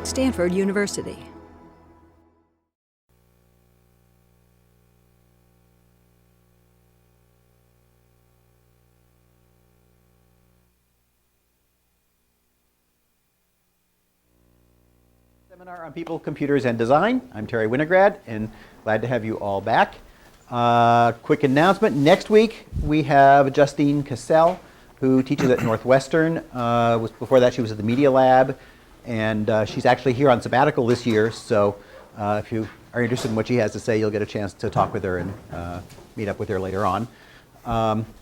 Stanford University. Seminar on People, Computers, and Design. I'm Terry Winograd, and glad to have you all back. Quick announcement. Next week, we have Justine Cassell, who teaches at Northwestern. Before that, she was at the Media Lab, and she's actually here on sabbatical this year, so if you are interested in what she has to say, you'll get a chance to talk with her and meet up with her later on.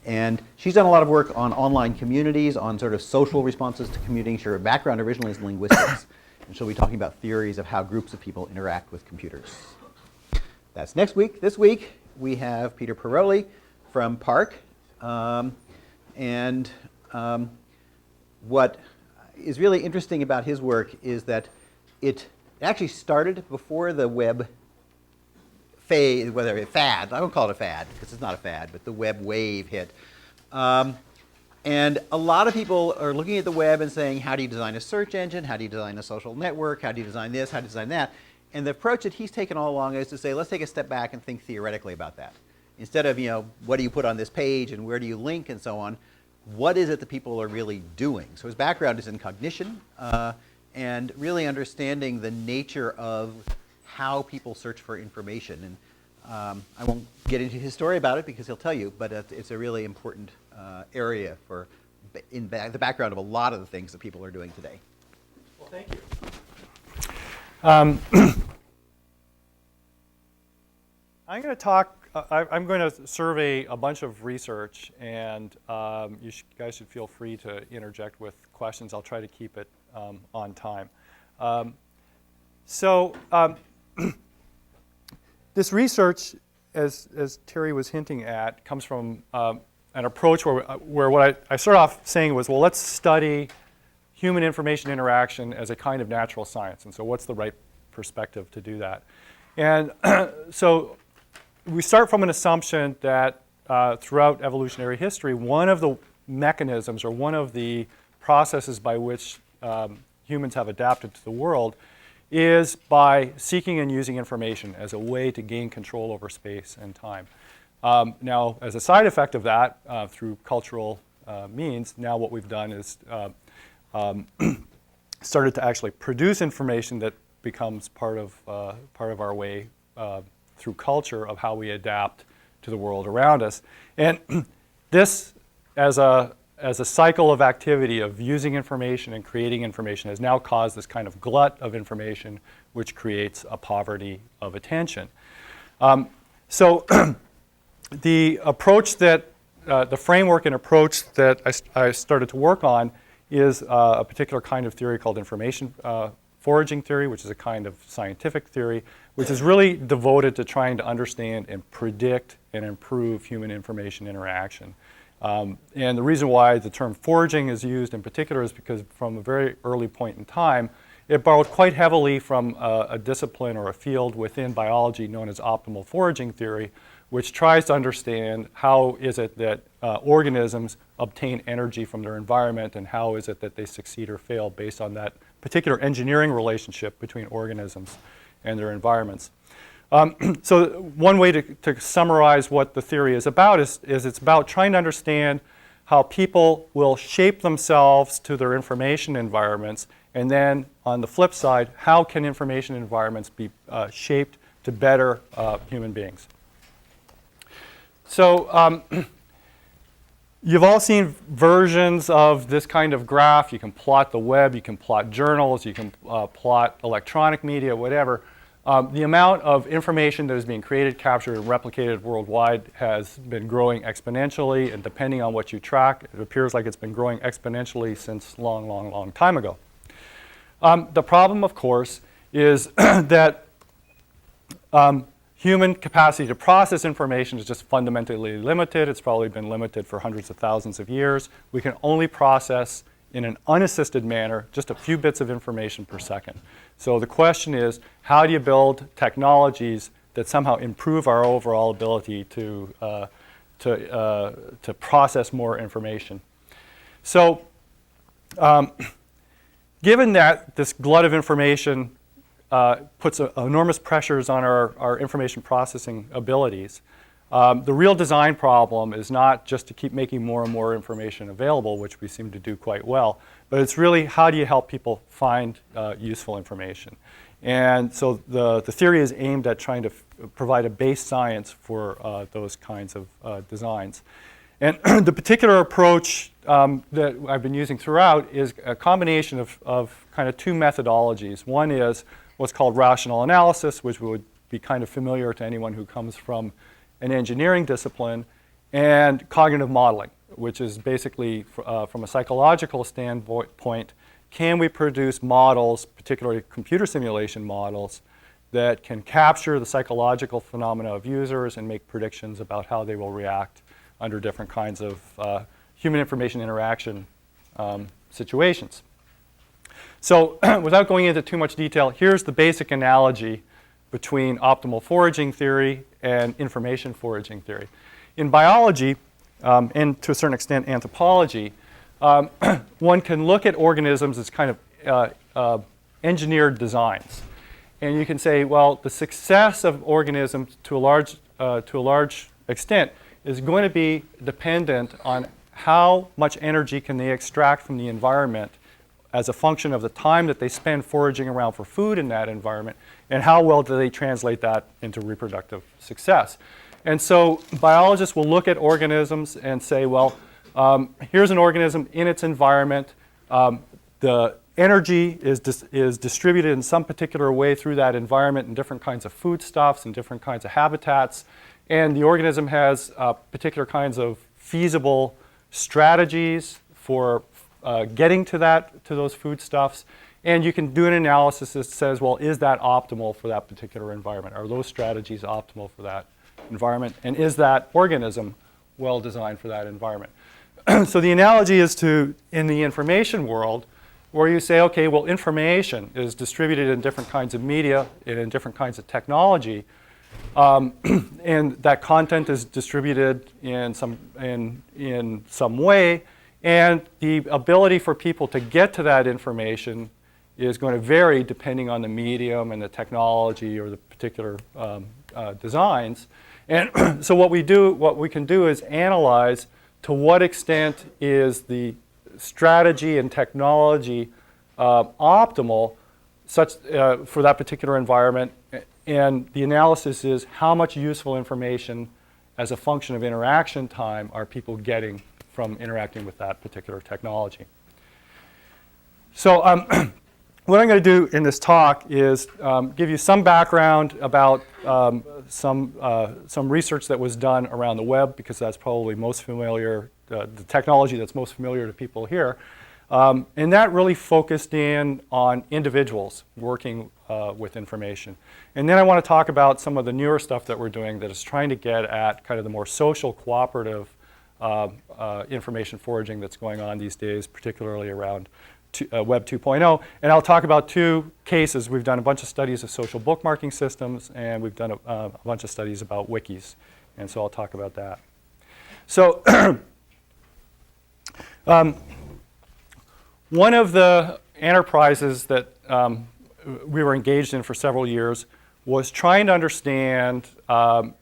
And she's done a lot of work on online communities, on sort of social responses to commuting. Her background originally is in linguistics, and she'll be talking about theories of how groups of people interact with computers. That's next week. This week, we have Peter Pirolli from PARC. What is really interesting about his work is that it actually started before the web fad, whether it fad, I won't call it a fad because it's not a fad, but the web wave hit. And a lot of people are looking at the web and saying, how do you design a search engine? How do you design a social network? How do you design this? How do you design that? And the approach that he's taken all along is to say, let's take a step back and think theoretically about that. Instead of, what do you put on this page and where do you link and so on, what is it that people are really doing? So his background is in cognition and really understanding the nature of how people search for information. And I won't get into his story about it because he'll tell you, but it's a really important area for the background of a lot of the things that people are doing today. Well, thank you. I'm going to talk. I'm going to survey a bunch of research, and you guys should feel free to interject with questions. I'll try to keep it on time. This research, as Terry was hinting at, comes from an approach where what I started off saying was, well, let's study human information interaction as a kind of natural science. And so what's the right perspective to do that? And so we start from an assumption that throughout evolutionary history, one of the mechanisms or one of the processes by which humans have adapted to the world is by seeking and using information as a way to gain control over space and time. Now, as a side effect of that, through cultural means, now what we've done is started to actually produce information that becomes part of our way through culture of how we adapt to the world around us. And this, as a cycle of activity of using information and creating information, has now caused this kind of glut of information, which creates a poverty of attention. The approach that, the framework and approach that I started to work on is a particular kind of theory called information foraging theory, which is a kind of scientific theory, which is really devoted to trying to understand and predict and improve human information interaction. And the reason why the term foraging is used in particular is because from a very early point in time, it borrowed quite heavily from a discipline or a field within biology known as optimal foraging theory, which tries to understand how is it that organisms obtain energy from their environment and how is it that they succeed or fail based on that particular engineering relationship between organisms and their environments. So one way to summarize what the theory is about is it's about trying to understand how people will shape themselves to their information environments, and then on the flip side, how can information environments be shaped to better human beings. So you've all seen versions of this kind of graph. You can plot the web, you can plot journals, you can plot electronic media, whatever. The amount of information that is being created, captured, and replicated worldwide has been growing exponentially, and depending on what you track, it appears like it's been growing exponentially since long time ago. The problem, of course, is that human capacity to process information is just fundamentally limited. It's probably been limited for hundreds of thousands of years. We can only process in an unassisted manner just a few bits of information per second. So the question is, how do you build technologies that somehow improve our overall ability to process more information? So given that this glut of information puts enormous pressures on our information processing abilities, the real design problem is not just to keep making more and more information available, which we seem to do quite well, but it's really how do you help people find useful information. And so the theory is aimed at trying to provide a base science for those kinds of designs. And the particular approach that I've been using throughout is a combination of kind of two methodologies. One is what's called rational analysis, which would be kind of familiar to anyone who comes from an engineering discipline, and cognitive modeling, which is basically, from a psychological standpoint, can we produce models, particularly computer simulation models, that can capture the psychological phenomena of users and make predictions about how they will react under different kinds of human information interaction situations. So without going into too much detail, here's the basic analogy between optimal foraging theory and information foraging theory. In biology, and to a certain extent anthropology, one can look at organisms as kind of engineered designs. And you can say, well, the success of organisms to a large extent is going to be dependent on how much energy can they extract from the environment as a function of the time that they spend foraging around for food in that environment, and how well do they translate that into reproductive success. And so biologists will look at organisms and say, well, here's an organism in its environment. The energy is distributed in some particular way through that environment in different kinds of foodstuffs and different kinds of habitats. And the organism has particular kinds of feasible strategies for getting to those foodstuffs. And you can do an analysis that says, well, is that optimal for that particular environment? Are those strategies optimal for that environment? And is that organism well designed for that environment? So the analogy is to, in the information world, where you say, okay, well, information is distributed in different kinds of media and in different kinds of technology, and that content is distributed in some way, and the ability for people to get to that information is going to vary depending on the medium and the technology or the particular designs. And so what we can do is analyze to what extent is the strategy and technology optimal for that particular environment. And the analysis is how much useful information as a function of interaction time are people getting from interacting with that particular technology. So what I'm going to do in this talk is give you some background about some research that was done around the web, because that's probably most familiar, the technology that's most familiar to people here. And that really focused in on individuals working with information. And then I want to talk about some of the newer stuff that we're doing that is trying to get at kind of the more social cooperative information foraging that's going on these days, particularly around Web 2.0. And I'll talk about two cases. We've done a bunch of studies of social bookmarking systems, and we've done a bunch of studies about wikis. And so I'll talk about that. So one of the enterprises that we were engaged in for several years was trying to understand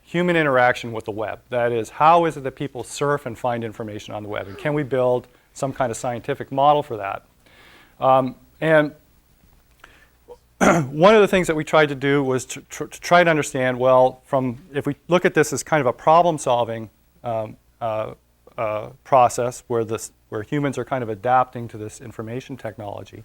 human interaction with the web. That is, how is it that people surf and find information on the web? And can we build some kind of scientific model for that? And one of the things that we tried to do was to try to understand, well, if we look at this as kind of a problem-solving process where humans are kind of adapting to this information technology,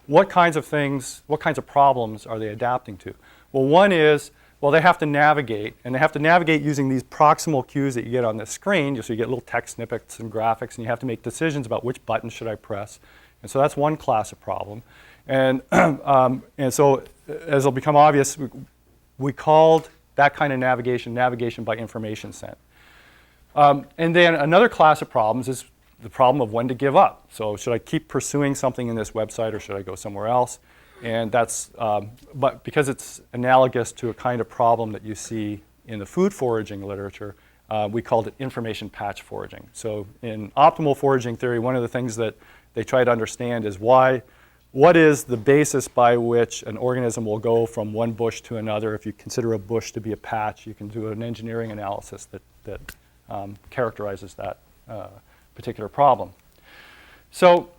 what kinds of problems are they adapting to? Well, one is, well, they have to navigate, and they have to navigate using these proximal cues that you get on this screen. So you get little text snippets and graphics, and you have to make decisions about which button should I press. And so that's one class of problem. And so, as will become obvious, we called that kind of navigation by information sent. And then another class of problems is the problem of when to give up. So should I keep pursuing something in this website, or should I go somewhere else? And that's, but because it's analogous to a kind of problem that you see in the food foraging literature, we called it information patch foraging. So in optimal foraging theory, one of the things that they try to understand is why what is the basis by which an organism will go from one bush to another? If you consider a bush to be a patch, you can do an engineering analysis that characterizes that particular problem. So,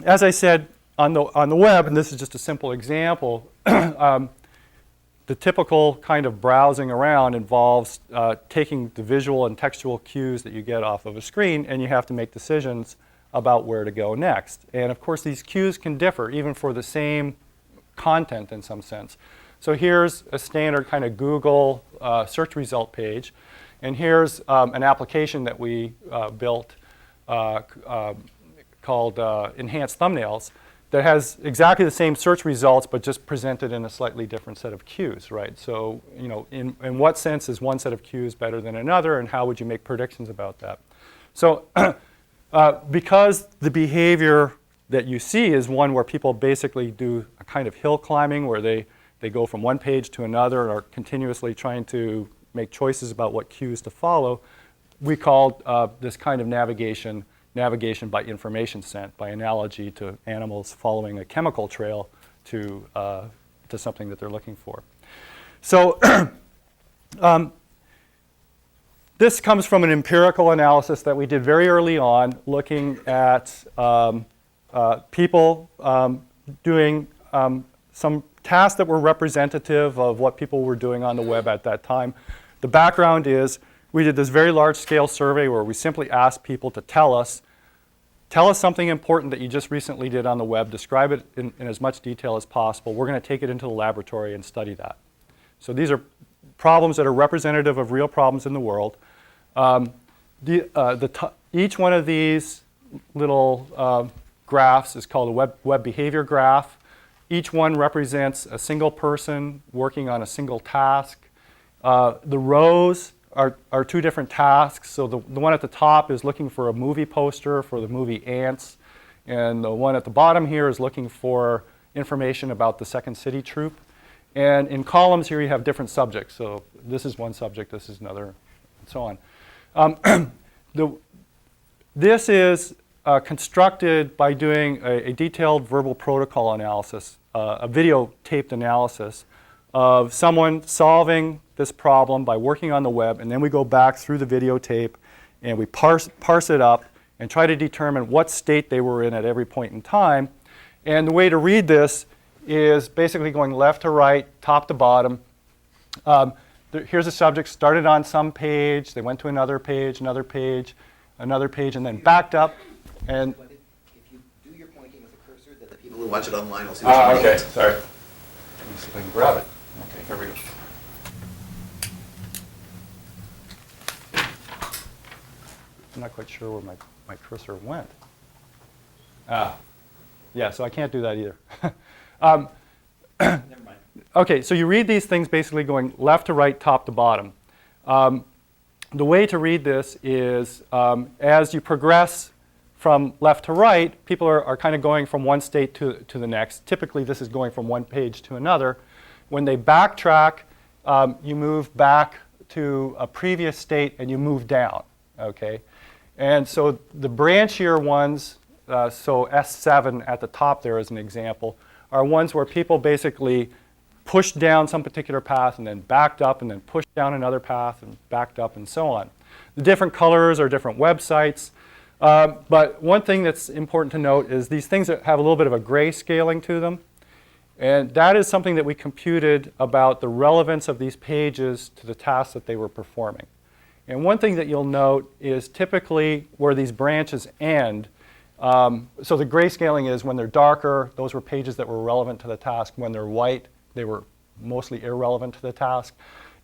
as I said, on the web, and this is just a simple example, the typical kind of browsing around involves taking the visual and textual cues that you get off of a screen, and you have to make decisions about where to go next. And of course, these cues can differ, even for the same content in some sense. So here's a standard kind of Google search result page, and here's an application that we built called Enhanced Thumbnails that has exactly the same search results, but just presented in a slightly different set of cues, right? So, you know, in what sense is one set of cues better than another, and how would you make predictions about that? So, because the behavior that you see is one where people basically do a kind of hill climbing, where they go from one page to another and are continuously trying to make choices about what cues to follow, we called this kind of navigation by information scent, by analogy to animals following a chemical trail to something that they're looking for. So this comes from an empirical analysis that we did very early on, looking at people doing some tasks that were representative of what people were doing on the web at that time. The background is we did this very large-scale survey where we simply asked people to tell us something important that you just recently did on the web, describe it in as much detail as possible. We're going to take it into the laboratory and study that. So these are problems that are representative of real problems in the world. Each one of these little graphs is called a web behavior graph. Each one represents a single person working on a single task. The rows are two different tasks. So the one at the top is looking for a movie poster for the movie Ants, and the one at the bottom here is looking for information about the Second City Troupe. And in columns here you have different subjects. So this is one subject, this is another, and so on. This is constructed by doing a detailed verbal protocol analysis, a videotaped analysis of someone solving this problem by working on the web, and then we go back through the videotape and we parse it up and try to determine what state they were in at every point in time. And the way to read this is basically going left to right, top to bottom. Here's a subject, started on some page, they went to another page, another page, another page, and then backed up. And But if you do your pointing with a cursor, then the people who watch it online will see what you mean. okay, sorry. Let me see if I can grab it. Okay, here we go. I'm not quite sure where my cursor went. Yeah, so I can't do that either. Never mind. Okay, so you read these things basically going left to right, top to bottom. The way to read this is as you progress from left to right, people are kind of going from one state to the next. Typically, this is going from one page to another. When they backtrack, you move back to a previous state and you move down, okay? And so the branchier ones, so S7 at the top there as an example, are ones where people basically pushed down some particular path and then backed up and then pushed down another path and backed up and so on. The different colors are different websites. But one thing that's important to note is these things that have a little bit of a gray scaling to them. And that is something that we computed about the relevance of these pages to the tasks that they were performing. And one thing that you'll note is typically where these branches end, so the grayscaling is when they're darker, those were pages that were relevant to the task. When they're white, they were mostly irrelevant to the task.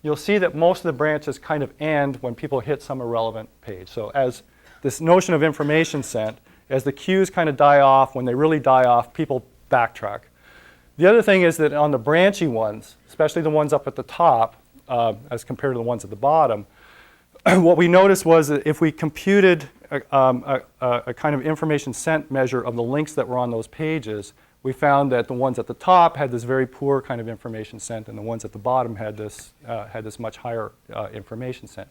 You'll see that most of the branches kind of end when people hit some irrelevant page. So as this notion of information scent, as the cues kind of die off, when they really die off, people backtrack. The other thing is that on the branchy ones, especially the ones up at the top, as compared to the ones at the bottom, what we noticed was that if we computed a kind of information scent measure of the links that were on those pages, we found that the ones at the top had this very poor kind of information scent, and the ones at the bottom had this much higher information scent.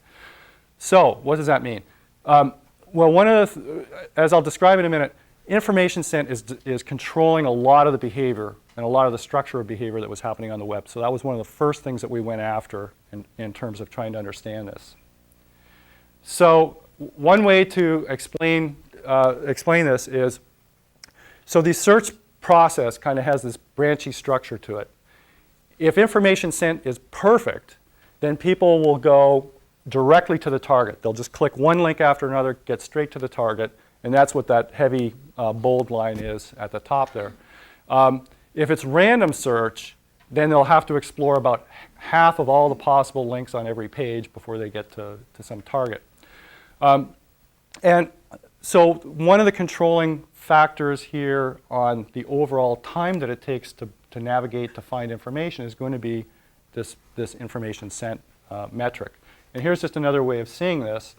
So what does that mean? Well, one of the, as I'll describe in a minute, information sent is controlling a lot of the behavior and a lot of the structure of behavior that was happening on the web. So that was one of the first things that we went after in terms of trying to understand this. So one way to explain this is, so the search process kind of has this branchy structure to it. If information sent is perfect, then people will go directly to the target. They'll just click one link after another, get straight to the target, and that's what that heavy bold line is at the top there. If it's random search, then they'll have to explore about half of all the possible links on every page before they get to some target. And so one of the controlling factors here on the overall time that it takes to navigate to find information is going to be this information sent metric. And here's just another way of seeing this.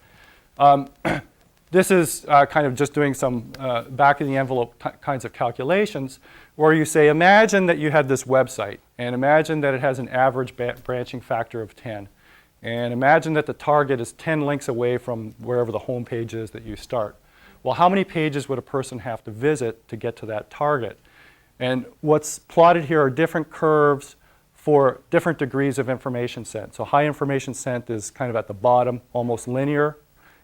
This is kind of just doing some back of the envelope kinds of calculations where you say, imagine that you had this website and imagine that it has an average branching factor of 10. And imagine that the target is 10 links away from wherever the home page is that you start. Well, how many pages would a person have to visit to get to that target? And what's plotted here are different curves for different degrees of information sent. So high information sent is kind of at the bottom, almost linear,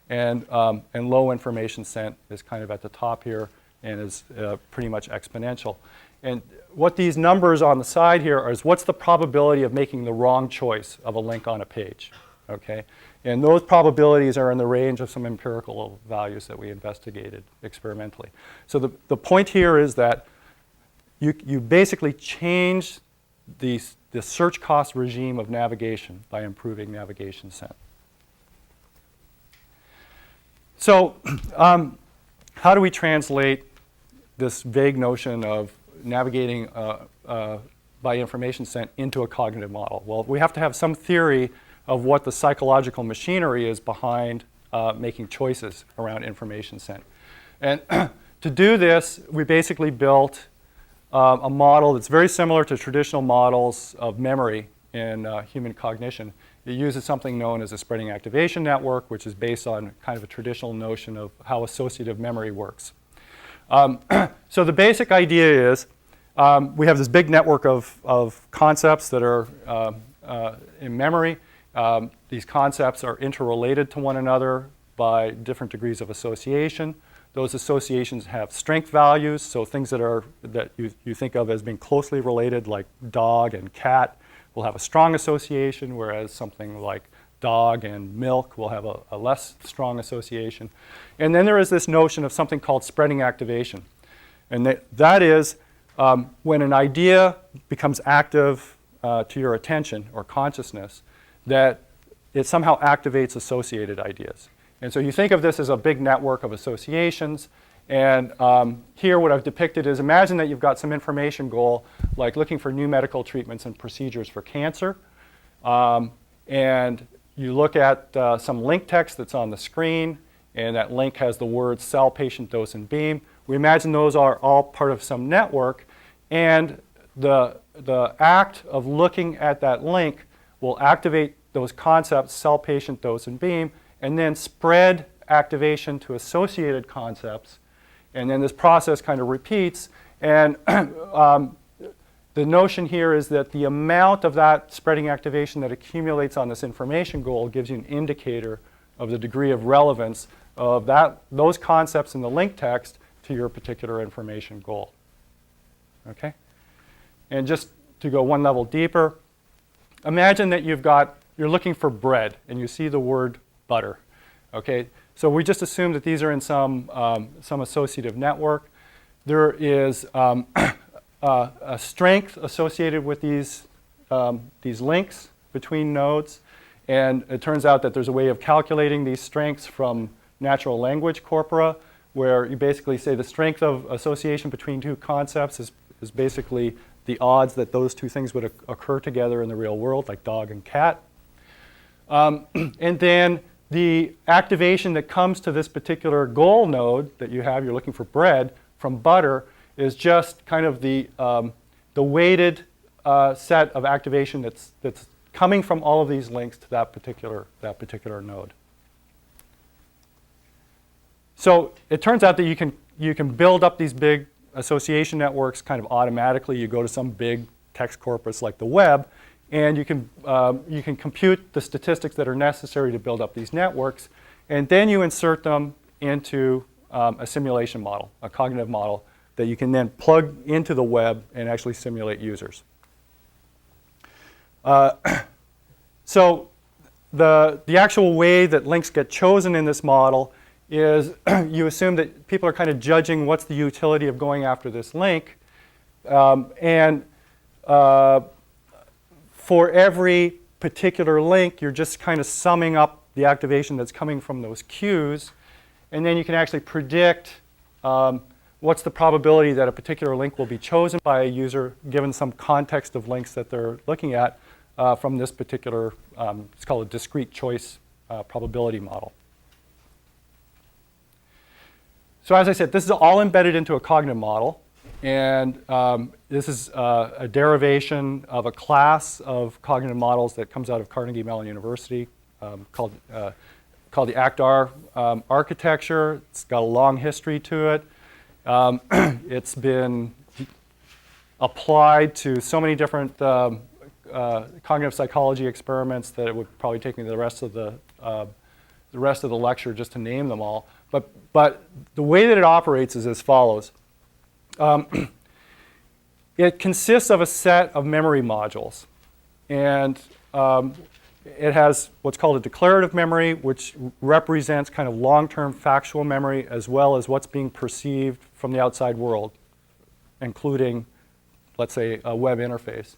and low information sent is kind of at the top here and is pretty much exponential. And what these numbers on the side here is what's the probability of making the wrong choice of a link on a page, okay? And those probabilities are in the range of some empirical values that we investigated experimentally. So the point here is that you basically change the search cost regime of navigation by improving navigation sent. So how do we translate this vague notion of navigating by information sent into a cognitive model? Well, we have to have some theory of what the psychological machinery is behind making choices around information sent. And to do this, we basically built a model that's very similar to traditional models of memory in human cognition. It uses something known as a spreading activation network, which is based on kind of a traditional notion of how associative memory works. So the basic idea is we have this big network of concepts that are in memory. These concepts are interrelated to one another by different degrees of association. Those associations have strength values, so things that you think of as being closely related, like dog and cat, will have a strong association, whereas something like dog and milk will have a less strong association. And then there is this notion of something called spreading activation. And that is when an idea becomes active to your attention or consciousness, that it somehow activates associated ideas. And so you think of this as a big network of associations. And here what I've depicted is imagine that you've got some information goal, like looking for new medical treatments and procedures for cancer. And you look at some link text that's on the screen, and that link has the words cell, patient, dose, and beam. We imagine those are all part of some network. And the act of looking at that link will activate those concepts, cell, patient, dose, and beam, and then spread activation to associated concepts. And then this process kind of repeats. And the notion here is that the amount of that spreading activation that accumulates on this information goal gives you an indicator of the degree of relevance of those concepts in the link text to your particular information goal. Okay? And just to go one level deeper, imagine that you're looking for bread and you see the word butter. Okay? So we just assume that these are in some associative network. There is a strength associated with these links between nodes. And it turns out that there's a way of calculating these strengths from natural language corpora, where you basically say the strength of association between two concepts is basically the odds that those two things would occur together in the real world, like dog and cat. And then the activation that comes to this particular goal node that you're looking for bread from butter, is just kind of the weighted set of activation that's coming from all of these links to that particular node. So it turns out that you can you can build up these big association networks kind of automatically. You go to some big text corpus like the web, and you can compute the statistics that are necessary to build up these networks, and then you insert them into a simulation model, a cognitive model, that you can then plug into the web and actually simulate users. So the actual way that links get chosen in this model is you assume that people are kind of judging what's the utility of going after this link. For every particular link, you're just kind of summing up the activation that's coming from those cues. And then you can actually predict what's the probability that a particular link will be chosen by a user given some context of links that they're looking at from this particular, it's called a discrete choice probability model. So as I said, this is all embedded into a cognitive model. And this is a derivation of a class of cognitive models that comes out of Carnegie Mellon University called the ACT-R architecture. It's got a long history to it. It's been applied to so many different cognitive psychology experiments that it would probably take me the rest of the lecture just to name them all. But the way that it operates is as follows. It consists of a set of memory modules, and it has what's called a declarative memory, which represents kind of long-term factual memory as well as what's being perceived from the outside world, including, let's say, a web interface.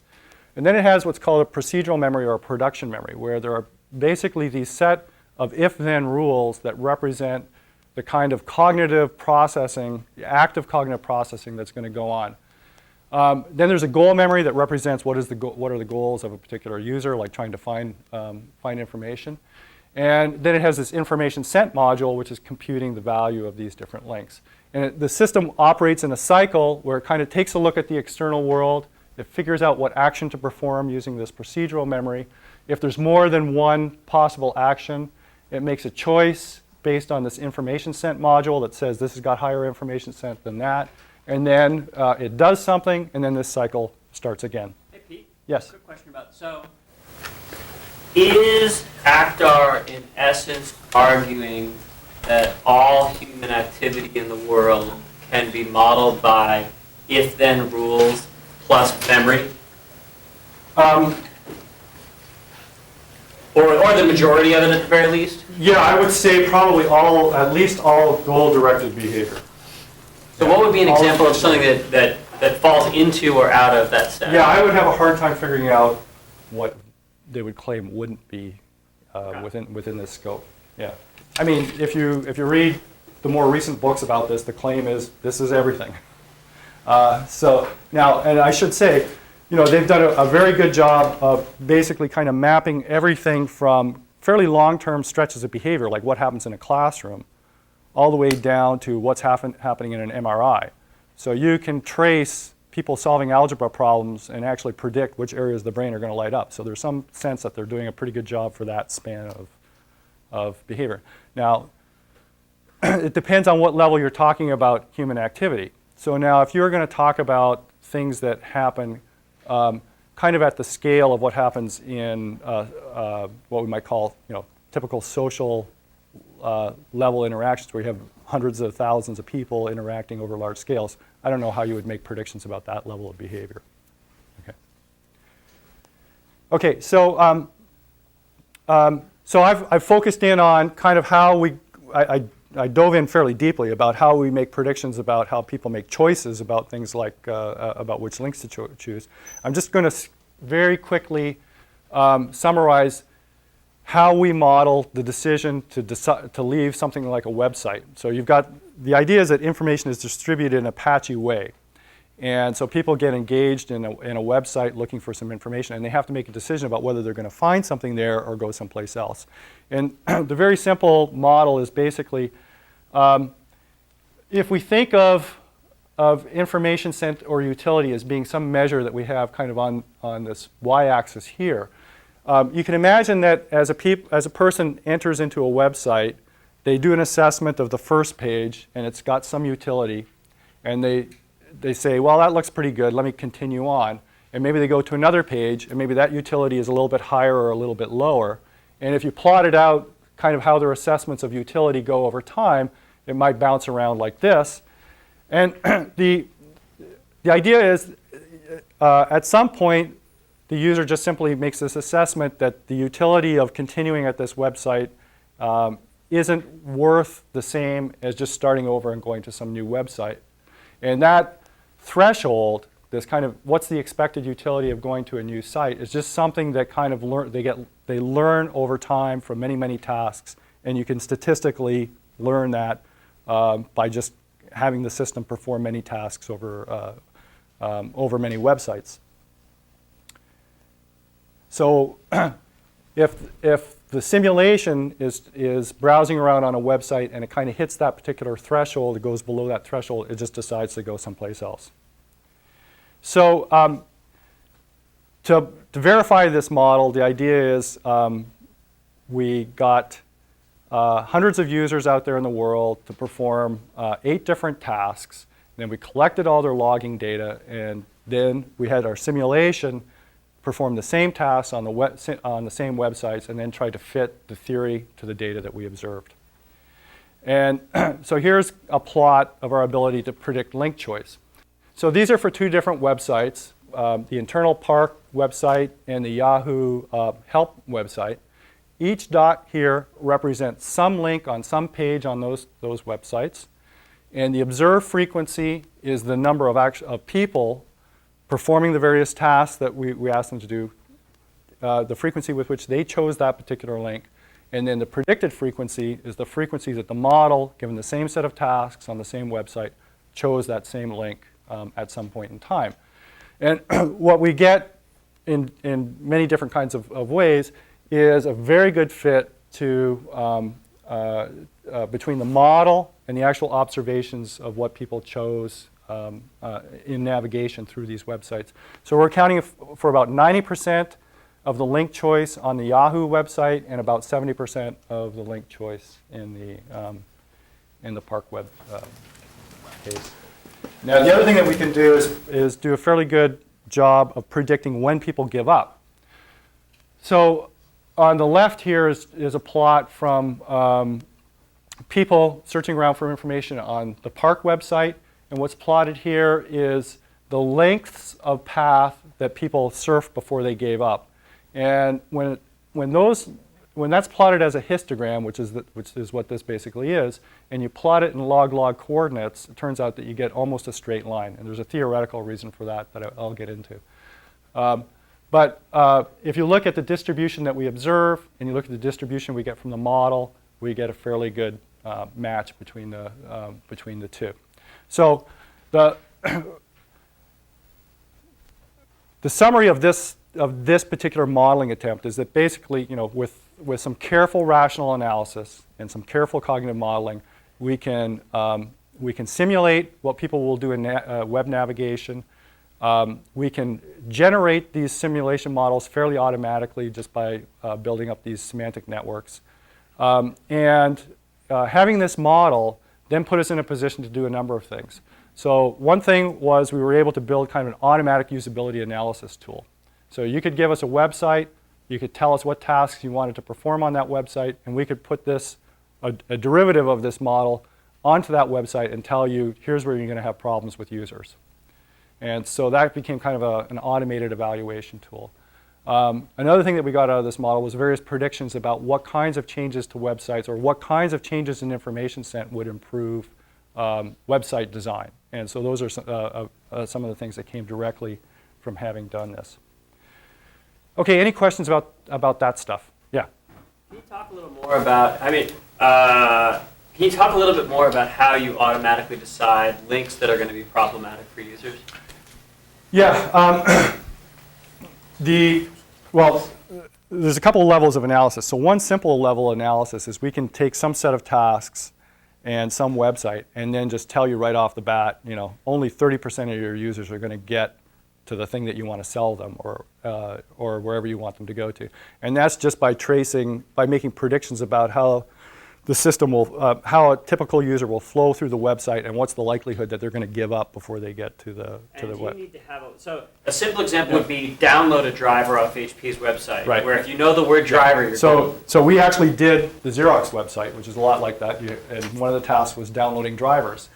And then it has what's called a procedural memory or a production memory, where there are basically these set of if-then rules that represent the kind of cognitive processing, active cognitive processing that's going to go on. Then there's a goal memory that represents what are the goals of a particular user, like trying to find information. And then it has this information sent module, which is computing the value of these different links. And the system operates in a cycle where it kind of takes a look at the external world. It figures out what action to perform using this procedural memory. If there's more than one possible action, it makes a choice based on this information sent module that says this has got higher information sent than that. And then it does something, and then this cycle starts again. Hey, Pete. Yes? Quick question about, so is ACT-R in essence arguing that all human activity in the world can be modeled by if-then rules plus memory? Or the majority of it at the very least? Yeah, I would say probably at least all goal-directed behavior. So what would be an example of something that falls into or out of that set? Yeah, I would have a hard time figuring out what they would claim wouldn't be within this scope. Yeah, I mean, if you read the more recent books about this, the claim is this is everything. So now, and I should say, they've done a very good job of basically kind of mapping everything from fairly long-term stretches of behavior, like what happens in a classroom, all the way down to what's happening in an MRI. So you can trace people solving algebra problems and actually predict which areas of the brain are going to light up. So there's some sense that they're doing a pretty good job for that span of behavior. Now, it depends on what level you're talking about human activity. So now if you're going to talk about things that happen kind of at the scale of what happens in what we might call typical social level interactions where you have hundreds of thousands of people interacting over large scales, I don't know how you would make predictions about that level of behavior. Okay, so I've focused in on kind of how I dove in fairly deeply about how we make predictions about how people make choices about things like about which links to choose. I'm just going to very quickly summarize how we model the decision to leave something like a website. So you've got, the idea is that information is distributed in a patchy way. And so people get engaged in a website looking for some information, and they have to make a decision about whether they're going to find something there or go someplace else. And the very simple model is basically, if we think of information sent or utility as being some measure that we have kind of on this y-axis here, you can imagine that as a person enters into a website, they do an assessment of the first page, and it's got some utility, and they say, well, that looks pretty good, let me continue on. And maybe they go to another page, and maybe that utility is a little bit higher or a little bit lower. And if you plot it out, kind of how their assessments of utility go over time, it might bounce around like this. And the idea is, at some point, the user just simply makes this assessment that the utility of continuing at this website isn't worth the same as just starting over and going to some new website. And that threshold, this kind of what's the expected utility of going to a new site, is just something that kind of they learn over time from many, many tasks. And you can statistically learn that by just having the system perform many tasks over many websites. So if the simulation is browsing around on a website and it kind of hits that particular threshold, it goes below that threshold, it just decides to go someplace else. So to verify this model, the idea is we got hundreds of users out there in the world to perform 8 different tasks. And then we collected all their logging data, and then we had our simulation perform the same tasks on the same websites, and then try to fit the theory to the data that we observed. And so here's a plot of our ability to predict link choice. So these are for 2 different websites, the internal park website and the Yahoo help website. Each dot here represents some link on some page on those websites. And the observed frequency is the number of people performing the various tasks that we asked them to do, the frequency with which they chose that particular link. And then the predicted frequency is the frequency that the model, given the same set of tasks on the same website, chose that same link at some point in time. And what we get in many different kinds of ways is a very good fit to between the model and the actual observations of what people chose in navigation through these websites. So we're accounting for about 90% of the link choice on the Yahoo website and about 70% of the link choice in the park web case. Now the other thing that we can do is do a fairly good job of predicting when people give up. So on the left here is a plot from people searching around for information on the park website. And what's plotted here is the lengths of path that people surfed before they gave up. And when that's plotted as a histogram, which is what this basically is, and you plot it in log coordinates, it turns out that you get almost a straight line. And there's a theoretical reason for that I'll get into. But if you look at the distribution that we observe, and you look at the distribution we get from the model, we get a fairly good match between the two. So the summary of this particular modeling attempt is that basically, with some careful rational analysis and some careful cognitive modeling, we can simulate what people will do in web navigation. We can generate these simulation models fairly automatically just by building up these semantic networks. And having this model then put us in a position to do a number of things. So one thing was we were able to build kind of an automatic usability analysis tool. So you could give us a website, you could tell us what tasks you wanted to perform on that website, and we could put a derivative of this model onto that website and tell you, here's where you're going to have problems with users. And so that became kind of an automated evaluation tool. Another thing that we got out of this model was various predictions about what kinds of changes to websites or what kinds of changes in information sent would improve website design. And so those are some of the things that came directly from having done this. Okay, any questions about that stuff? Yeah. Can you talk a little more about, can you talk a little bit more about how you automatically decide links that are going to be problematic for users? Yeah. Well, there's a couple of levels of analysis. So one simple level analysis is we can take some set of tasks and some website and then just tell you right off the bat, only 30% of your users are going to get to the thing that you want to sell them or wherever you want them to go to. And that's just by making predictions about how the system will, how a typical user will flow through the website, and what's the likelihood that they're going to give up before they get to the web. You need to have so a simple example would be download a driver off HP's website, Right. where if you know the word driver, you're So we actually did the Xerox website, which is a lot like that, and one of the tasks was downloading drivers.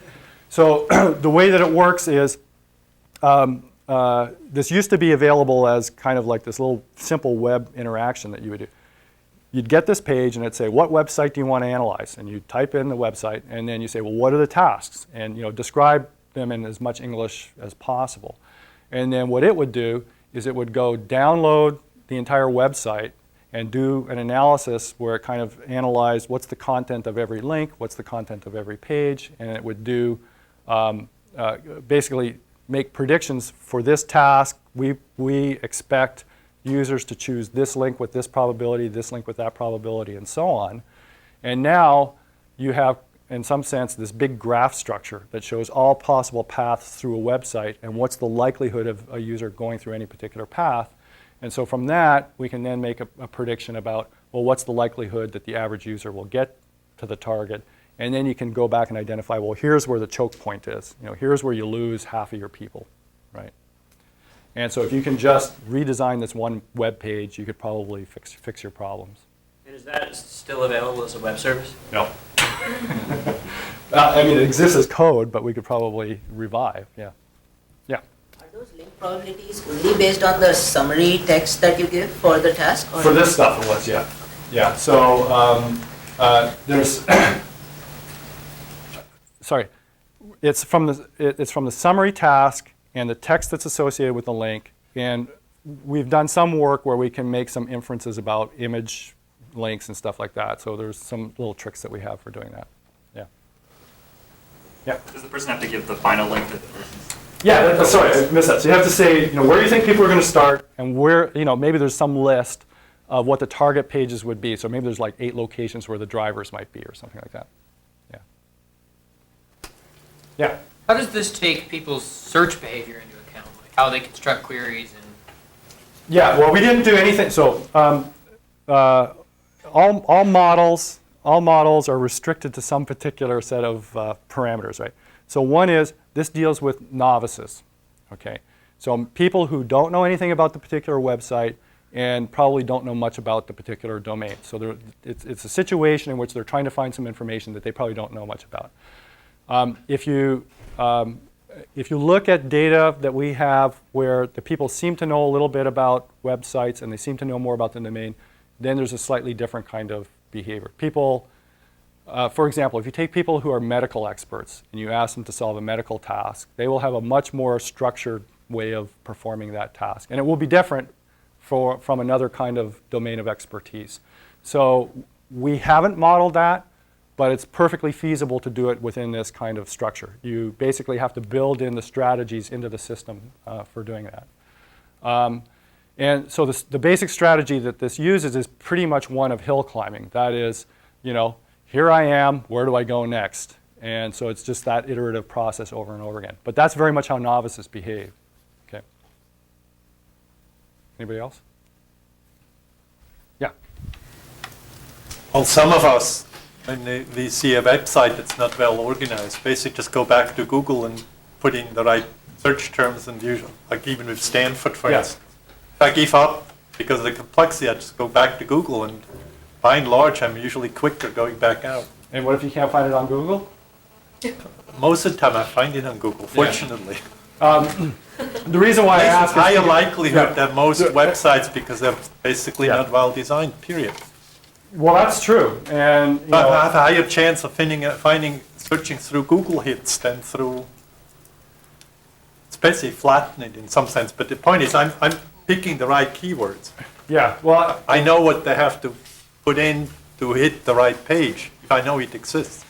So the way that it works is, this used to be available as kind of like this little simple web interaction that you would do. You'd get this page and it'd say, what website do you want to analyze? And you'd type in the website, and then you say, well, what are the tasks? And describe them in as much English as possible. And then what it would do is it would go download the entire website and do an analysis where it kind of analyzed what's the content of every link, what's the content of every page, and it would do basically make predictions for this task. We expect users to choose this link with this probability, this link with that probability, and so on. And now you have, in some sense, this big graph structure that shows all possible paths through a website and what's the likelihood of a user going through any particular path. And so from that, we can then make a prediction about, well, what's the likelihood that the average user will get to the target. And then you can go back and identify, well, here's where the choke point is. Here's where you lose half of your people, right? And so if you can just redesign this one web page, you could probably fix your problems. And is that still available as a web service? No. I mean, it exists as code, but we could probably revive, yeah. Yeah. Are those link probabilities only based on the summary text that you give for the task? Or For this stuff it was, yeah. Yeah, so there's, sorry, it's from the summary task and the text that's associated with the link, and we've done some work where we can make some inferences about image links and stuff like that. So there's some little tricks that we have for doing that. Yeah. Yeah. Does the person have to give the final link that the person's? Yeah. Sorry, I missed that. So you have to say, where do you think people are going to start, and where, maybe there's some list of what the target pages would be. So maybe there's like 8 locations where the drivers might be, or something like that. Yeah. Yeah. How does this take people's search behavior into account, like how they construct queries and? Yeah, well, we didn't do anything. So all models are restricted to some particular set of parameters, right? So one is this deals with novices, okay? So people who don't know anything about the particular website and probably don't know much about the particular domain. So it's a situation in which they're trying to find some information that they probably don't know much about. If you look at data that we have where the people seem to know a little bit about websites and they seem to know more about the domain, then there's a slightly different kind of behavior. People, for example, if you take people who are medical experts and you ask them to solve a medical task, they will have a much more structured way of performing that task. And it will be different from another kind of domain of expertise. So we haven't modeled that, but it's perfectly feasible to do it within this kind of structure. You basically have to build in the strategies into the system for doing that. And so the basic strategy that this uses is pretty much one of hill climbing. That is, here I am, where do I go next? And so it's just that iterative process over and over again. But that's very much how novices behave. Okay. Anybody else? Yeah. Well, some of us, when we see a website that's not well organized, basically just go back to Google and put in the right search terms and usual, like even with Stanford, for instance. If I give up because of the complexity, I just go back to Google, and by and large, I'm usually quicker going back out. And what if you can't find it on Google? Most of the time, I find it on Google, fortunately. The reason why I ask It's higher likelihood than most websites because they're basically not well designed, period. Well, that's true. And But I have a higher chance of searching through Google hits than through, it's basically flattened in some sense. But the point is, I'm picking the right keywords. yeah, well, I know what they have to put in to hit the right page, if I know it exists.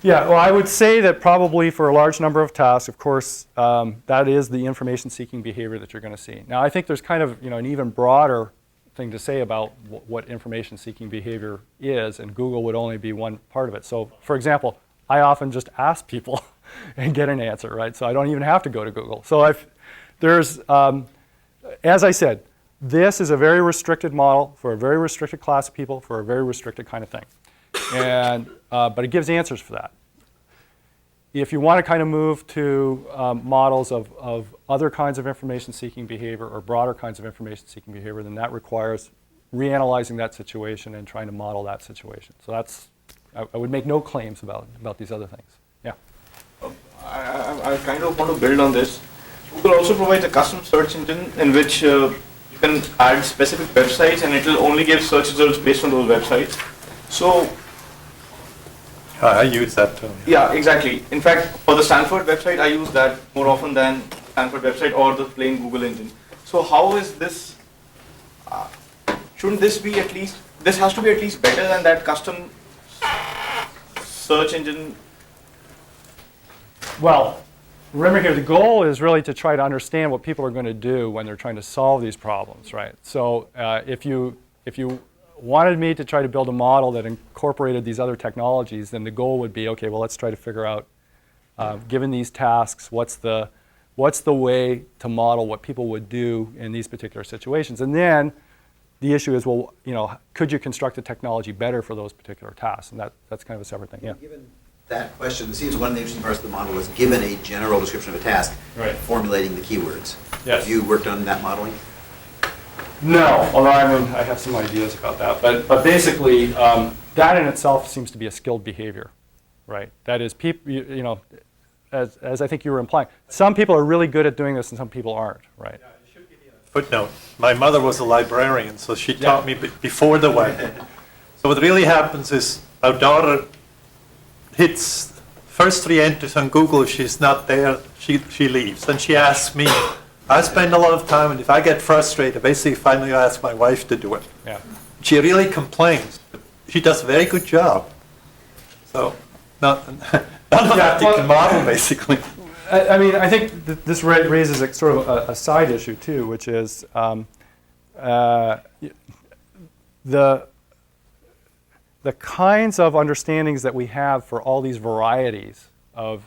yeah. Well, I would say that probably for a large number of tasks, of course, that is the information-seeking behavior that you're going to see. Now, I think there's kind of an even broader thing to say about what information-seeking behavior is, and Google would only be one part of it. So, for example, I often just ask people and get an answer, right? So I don't even have to go to Google. So there's, as I said, this is a very restricted model for a very restricted class of people for a very restricted kind of thing. But it gives answers for that. If you want to kind of move to models of other kinds of information-seeking behavior or broader kinds of information-seeking behavior, then that requires reanalyzing that situation and trying to model that situation. So that's, I would make no claims about these other things. Yeah. I kind of want to build on this. Google also provides a custom search engine in which you can add specific websites and it will only give search results based on those websites. So I use that too. yeah, exactly. In fact, for the Stanford website, I use that more often than Stanford website or the plain Google engine. So how is this? Shouldn't this be at least? This has to be at least better than that custom search engine. Well, remember here, the goal is really to try to understand what people are going to do when they're trying to solve these problems, right? So if you wanted me to try to build a model that incorporated these other technologies, then the goal would be, okay, well, let's try to figure out, given these tasks, what's the way to model what people would do in these particular situations? And then the issue is, well, could you construct the technology better for those particular tasks? And that's kind of a separate thing, yeah. Given that question, it seems one of the interesting parts of the model was given a general description of a task, Right. formulating the keywords. Yes. Have you worked on that modeling? No, although I have some ideas about that. But basically, that in itself seems to be a skilled behavior, right? That is, people, as I think you were implying, some people are really good at doing this and some people aren't, right? Footnote. My mother was a librarian, so she taught me before the web. So what really happens is our daughter hits first 3 entries on Google. If she's not there, she leaves. Then she asks me. I spend a lot of time, and if I get frustrated, basically finally I ask my wife to do it. Yeah. She really complains. She does a very good job. So none of that you can model, basically. I think this raises a sort of a side issue too, which is the kinds of understandings that we have for all these varieties of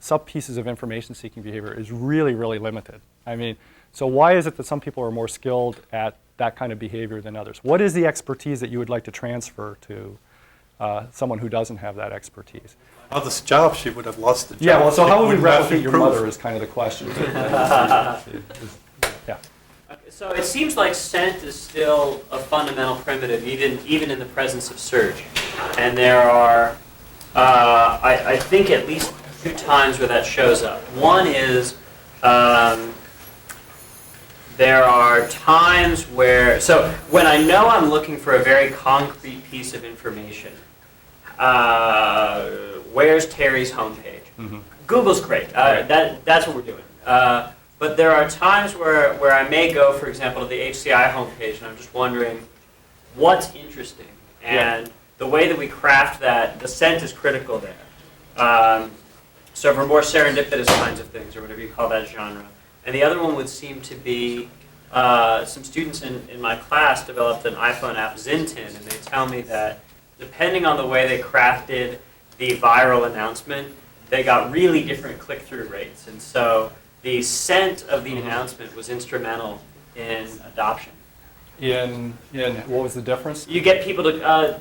sub-pieces of information-seeking behavior is really, really limited. I mean, so why is it that some people are more skilled at that kind of behavior than others? What is the expertise that you would like to transfer to someone who doesn't have that expertise? Mother's job, she would have lost the job. Yeah, well, so how would we She wouldn't have replicate your improved. mother is kind of the question. Yeah. So it seems like scent is still a fundamental primitive, even in the presence of search. And there are, I think, at least 2 times where that shows up. One is there are times where, so when I know I'm looking for a very concrete piece of information, where's Terry's homepage? Mm-hmm. Google's great. That's what we're doing. But there are times where I may go, for example, to the HCI homepage, and I'm just wondering what's interesting. And the way that we craft that, the scent is critical there. So for more serendipitous kinds of things, or whatever you call that genre. And the other one would seem to be some students in my class developed an iPhone app, Zintin, and they tell me that depending on the way they crafted the viral announcement, they got really different click-through rates. And so the scent of the announcement was instrumental in adoption. In what was the difference? You get people to,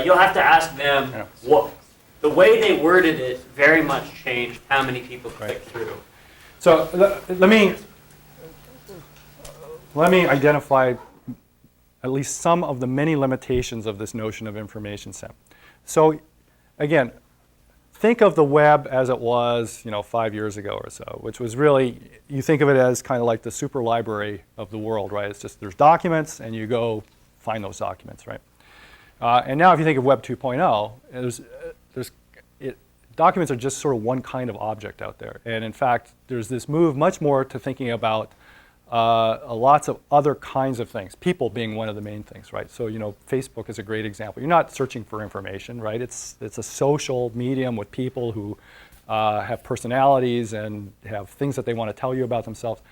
you'll have to ask them Yeah. what, the way they worded it very much changed how many people clicked through. So let me identify at least some of the many limitations of this notion of information scent. So again, think of the web as it was, 5 years ago or so, which was really, you think of it as kind of like the super library of the world, right? It's just there's documents and you go find those documents, right? And now if you think of Web 2.0, documents are just sort of one kind of object out there. And in fact, there's this move much more to thinking about lots of other kinds of things, people being one of the main things, right? So, Facebook is a great example. You're not searching for information, right? It's a social medium with people who have personalities and have things that they want to tell you about themselves.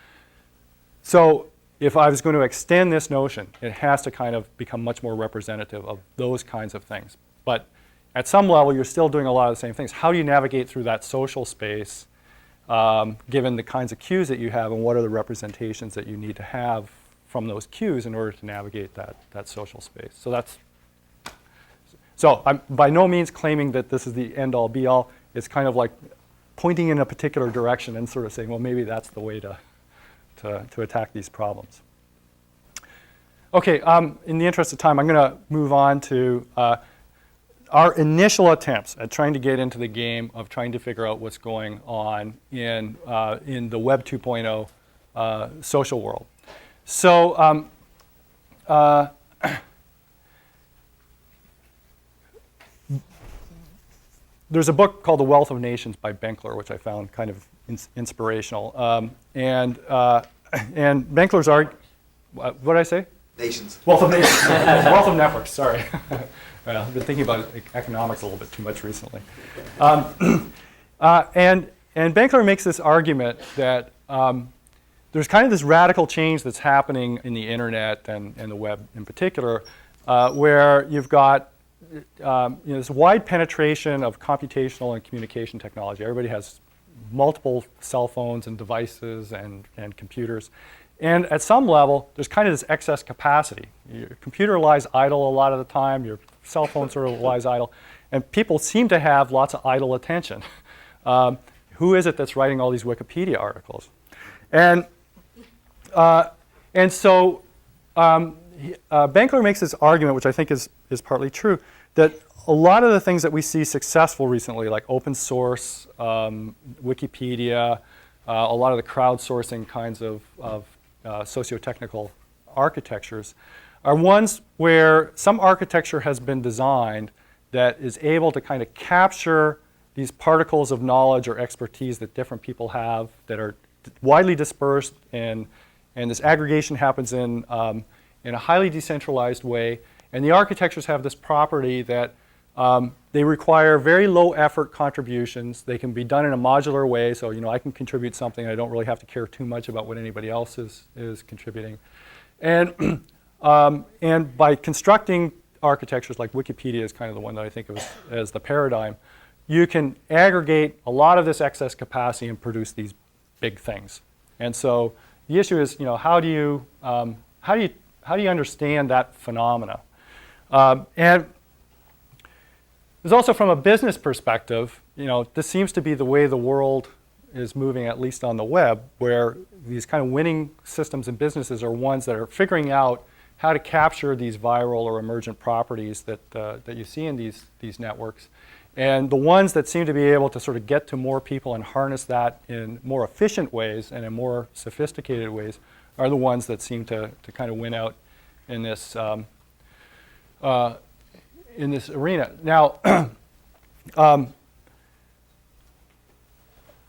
So if I was going to extend this notion, it has to kind of become much more representative of those kinds of things. But at some level, you're still doing a lot of the same things. How do you navigate through that social space given the kinds of cues that you have, and what are the representations that you need to have from those cues in order to navigate that social space? So that's So I'm by no means claiming that this is the end-all, be-all. It's kind of like pointing in a particular direction and sort of saying, well, maybe that's the way to attack these problems. Okay, in the interest of time, I'm going to move on to our initial attempts at trying to get into the game of trying to figure out what's going on in the Web 2.0 social world. So there's a book called The Wealth of Nations by Benkler, which I found kind of inspirational. And Benkler's what did I say? Nations. Wealth of Nations. Wealth of Networks, sorry. Well, I've been thinking about economics a little bit too much recently. And Benkler makes this argument that there's kind of this radical change that's happening in the internet and the web in particular, where you've got this wide penetration of computational and communication technology. Everybody has multiple cell phones and devices and computers. And at some level, there's kind of this excess capacity. Your computer lies idle a lot of the time, your cell phone sort of lies idle, and people seem to have lots of idle attention. Who is it that's writing all these Wikipedia articles? And so Benkler makes this argument, which I think is partly true, that a lot of the things that we see successful recently, like open source, Wikipedia, a lot of the crowdsourcing kinds of socio-technical architectures, are ones where some architecture has been designed that is able to kind of capture these particles of knowledge or expertise that different people have that are widely dispersed, and this aggregation happens in a highly decentralized way. And the architectures have this property that they require very low effort contributions. They can be done in a modular way, so I can contribute something. I don't really have to care too much about what anybody else is contributing. And by constructing architectures like Wikipedia is kind of the one that I think of as the paradigm, you can aggregate a lot of this excess capacity and produce these big things. And so the issue is, how do you understand that phenomena? And there's also, from a business perspective, this seems to be the way the world is moving, at least on the web, where these kind of winning systems and businesses are ones that are figuring out how to capture these viral or emergent properties that you see in these networks. And the ones that seem to be able to sort of get to more people and harness that in more efficient ways and in more sophisticated ways are the ones that seem to kind of win out in this arena. Now,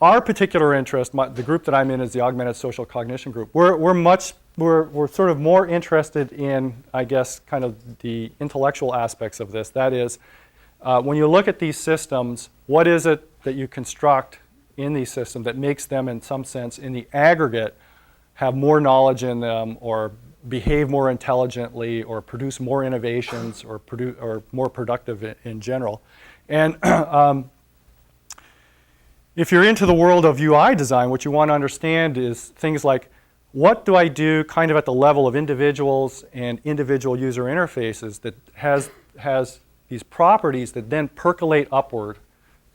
our particular interest, the group that I'm in is the Augmented Social Cognition group. We're sort of more interested in, I guess, kind of the intellectual aspects of this. That is, when you look at these systems, what is it that you construct in these systems that makes them, in some sense, in the aggregate, have more knowledge in them, or behave more intelligently, or produce more innovations, or more productive in general? And if you're into the world of UI design, what you want to understand is things like, what do I do kind of at the level of individuals and individual user interfaces that has these properties that then percolate upward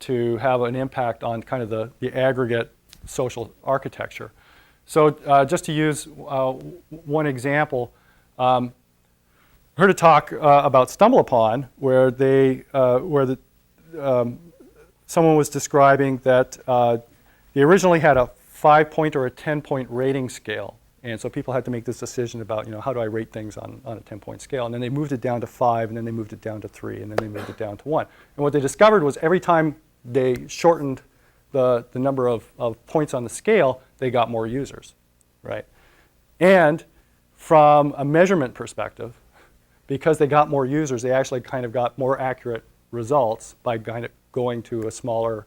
to have an impact on kind of the aggregate social architecture. So just to use one example, I heard a talk about StumbleUpon where someone was describing that they originally had a 5-point or a 10-point rating scale. And so people had to make this decision about, how do I rate things on a 10-point scale? And then they moved it down to 5, and then they moved it down to 3, and then they moved it down to 1. And what they discovered was every time they shortened the number of points on the scale, they got more users, right? And from a measurement perspective, because they got more users, they actually kind of got more accurate results by kind of going to a smaller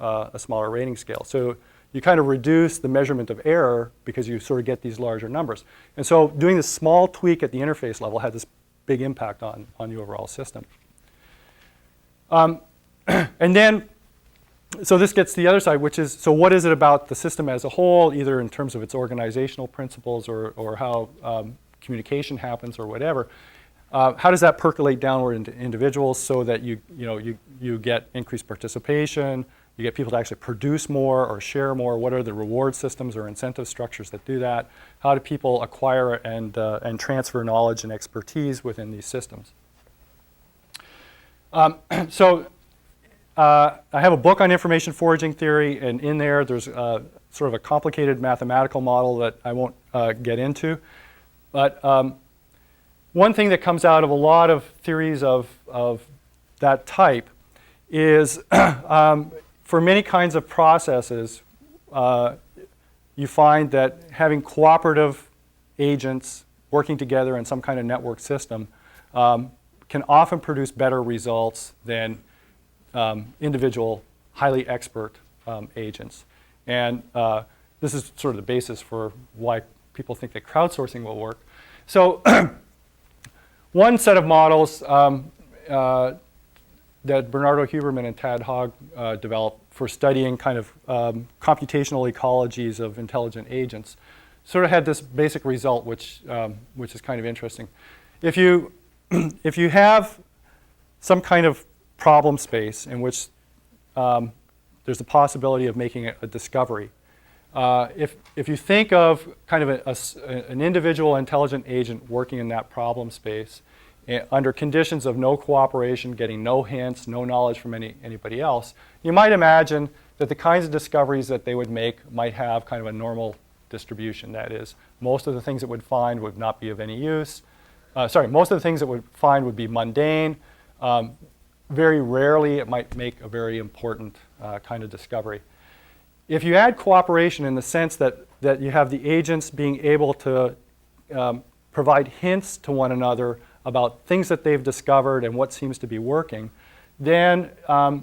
rating scale. So you kind of reduce the measurement of error because you sort of get these larger numbers. And so doing this small tweak at the interface level had this big impact on the overall system. And then, so this gets to the other side, which is, so what is it about the system as a whole, either in terms of its organizational principles or how communication happens or whatever? How does that percolate downward into individuals so that you get increased participation, you get people to actually produce more or share more? What are the reward systems or incentive structures that do that? How do people acquire and transfer knowledge and expertise within these systems? I have a book on information foraging theory, and in there's sort of a complicated mathematical model that I won't get into. But one thing that comes out of a lot of theories of that type is for many kinds of processes, you find that having cooperative agents working together in some kind of network system can often produce better results than individual, highly expert agents. And this is sort of the basis for why people think that crowdsourcing will work. So one set of models that Bernardo Huberman and Tad Hogg developed for studying kind of computational ecologies of intelligent agents sort of had this basic result, which is kind of interesting. If you have some kind of problem space in which there's a possibility of making a discovery, if you think of kind of an individual intelligent agent working in that problem space under conditions of no cooperation, getting no hints, no knowledge from anybody else, you might imagine that the kinds of discoveries that they would make might have kind of a normal distribution. That is, most of the things it would find would not be of any use. Most of the things it would find would be mundane. Very rarely it might make a very important kind of discovery. If you add cooperation in the sense that you have the agents being able to provide hints to one another about things that they've discovered and what seems to be working, then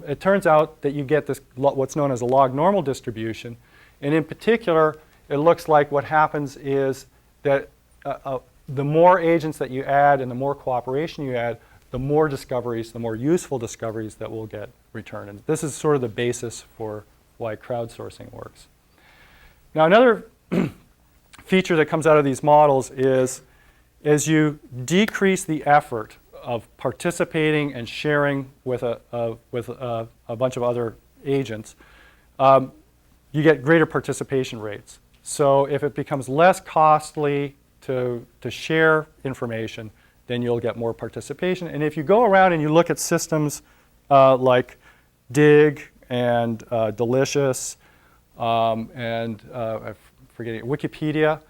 it turns out that you get this what's known as a log normal distribution. And in particular, it looks like what happens is that the more agents that you add and the more cooperation you add, the more discoveries, the more useful discoveries that will get returned. And this is sort of the basis for why crowdsourcing works. Now, another feature that comes out of these models is as you decrease the effort of participating and sharing with a bunch of other agents, you get greater participation rates. So if it becomes less costly to share information, then you'll get more participation. And if you go around and you look at systems like Dig and Delicious and I'm forgetting Wikipedia,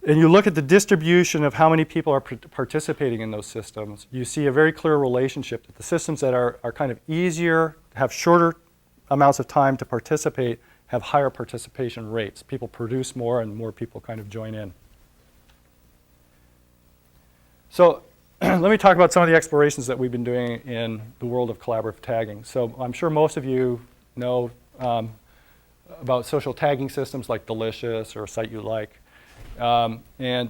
and you look at the distribution of how many people are participating in those systems, you see a very clear relationship that the systems that are kind of easier, have shorter amounts of time to participate, have higher participation rates. People produce more and more people kind of join in. So let me talk about some of the explorations that we've been doing in the world of collaborative tagging. So I'm sure most of you know about social tagging systems like Delicious or Site You Like. And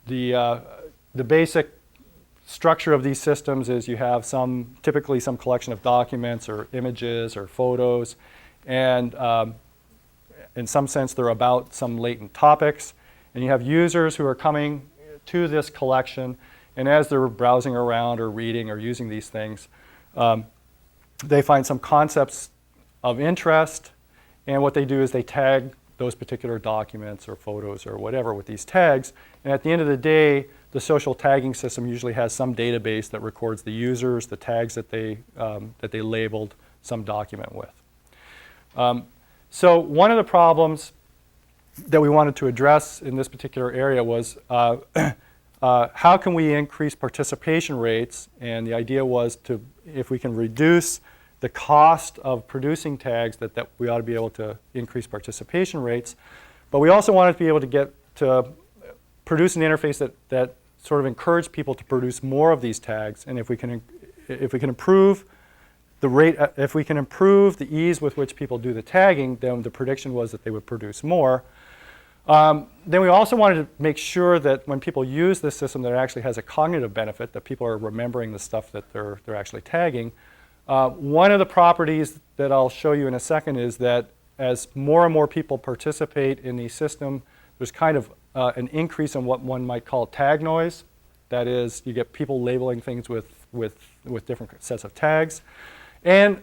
the basic structure of these systems is you have typically some collection of documents or images or photos, and in some sense they're about some latent topics. And you have users who are coming to this collection, and as they're browsing around or reading or using these things, they find some concepts of interest, and what they do is they tag those particular documents or photos or whatever with these tags. And at the end of the day, the social tagging system usually has some database that records the users, the tags that they labeled some document with. So one of the problems that we wanted to address in this particular area was how can we increase participation rates? And the idea was if we can reduce the cost of producing tags, that we ought to be able to increase participation rates. But we also wanted to be able to get to produce an interface that sort of encouraged people to produce more of these tags. And if we can improve the rate, if we can improve the ease with which people do the tagging, then the prediction was that they would produce more. Then we also wanted to make sure that when people use this system, that it actually has a cognitive benefit, that people are remembering the stuff that they're actually tagging. One of the properties that I'll show you in a second is that as more and more people participate in the system, there's kind of an increase in what one might call tag noise. That is, you get people labeling things with different sets of tags. And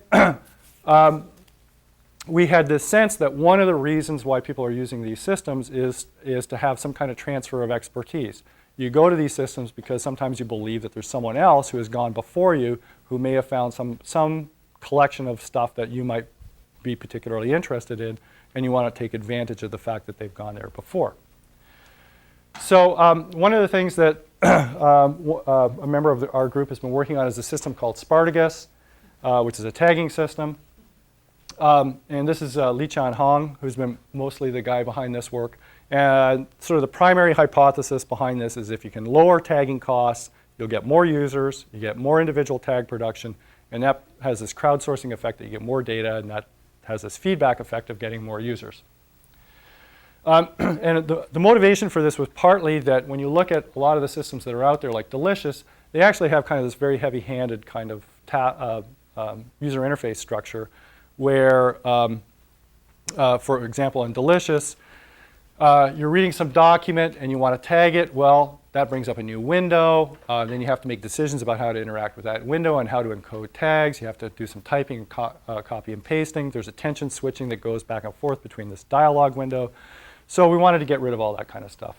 we had this sense that one of the reasons why people are using these systems is to have some kind of transfer of expertise. You go to these systems because sometimes you believe that there's someone else who has gone before you who may have found some collection of stuff that you might be particularly interested in, and you want to take advantage of the fact that they've gone there before. So one of the things that a member of our group has been working on is a system called Spartacus, which is a tagging system. And this is Li-Chan Hong, who's been mostly the guy behind this work. And sort of the primary hypothesis behind this is if you can lower tagging costs, you'll get more users, you get more individual tag production, and that has this crowdsourcing effect that you get more data, and that has this feedback effect of getting more users. And the motivation for this was partly that when you look at a lot of the systems that are out there, like Delicious, they actually have kind of this very heavy-handed kind of user interface structure where, for example, in Delicious, you're reading some document and you want to tag it. Well, that brings up a new window. Then you have to make decisions about how to interact with that window and how to encode tags. You have to do some typing and copy and pasting. There's attention switching that goes back and forth between this dialog window. So we wanted to get rid of all that kind of stuff.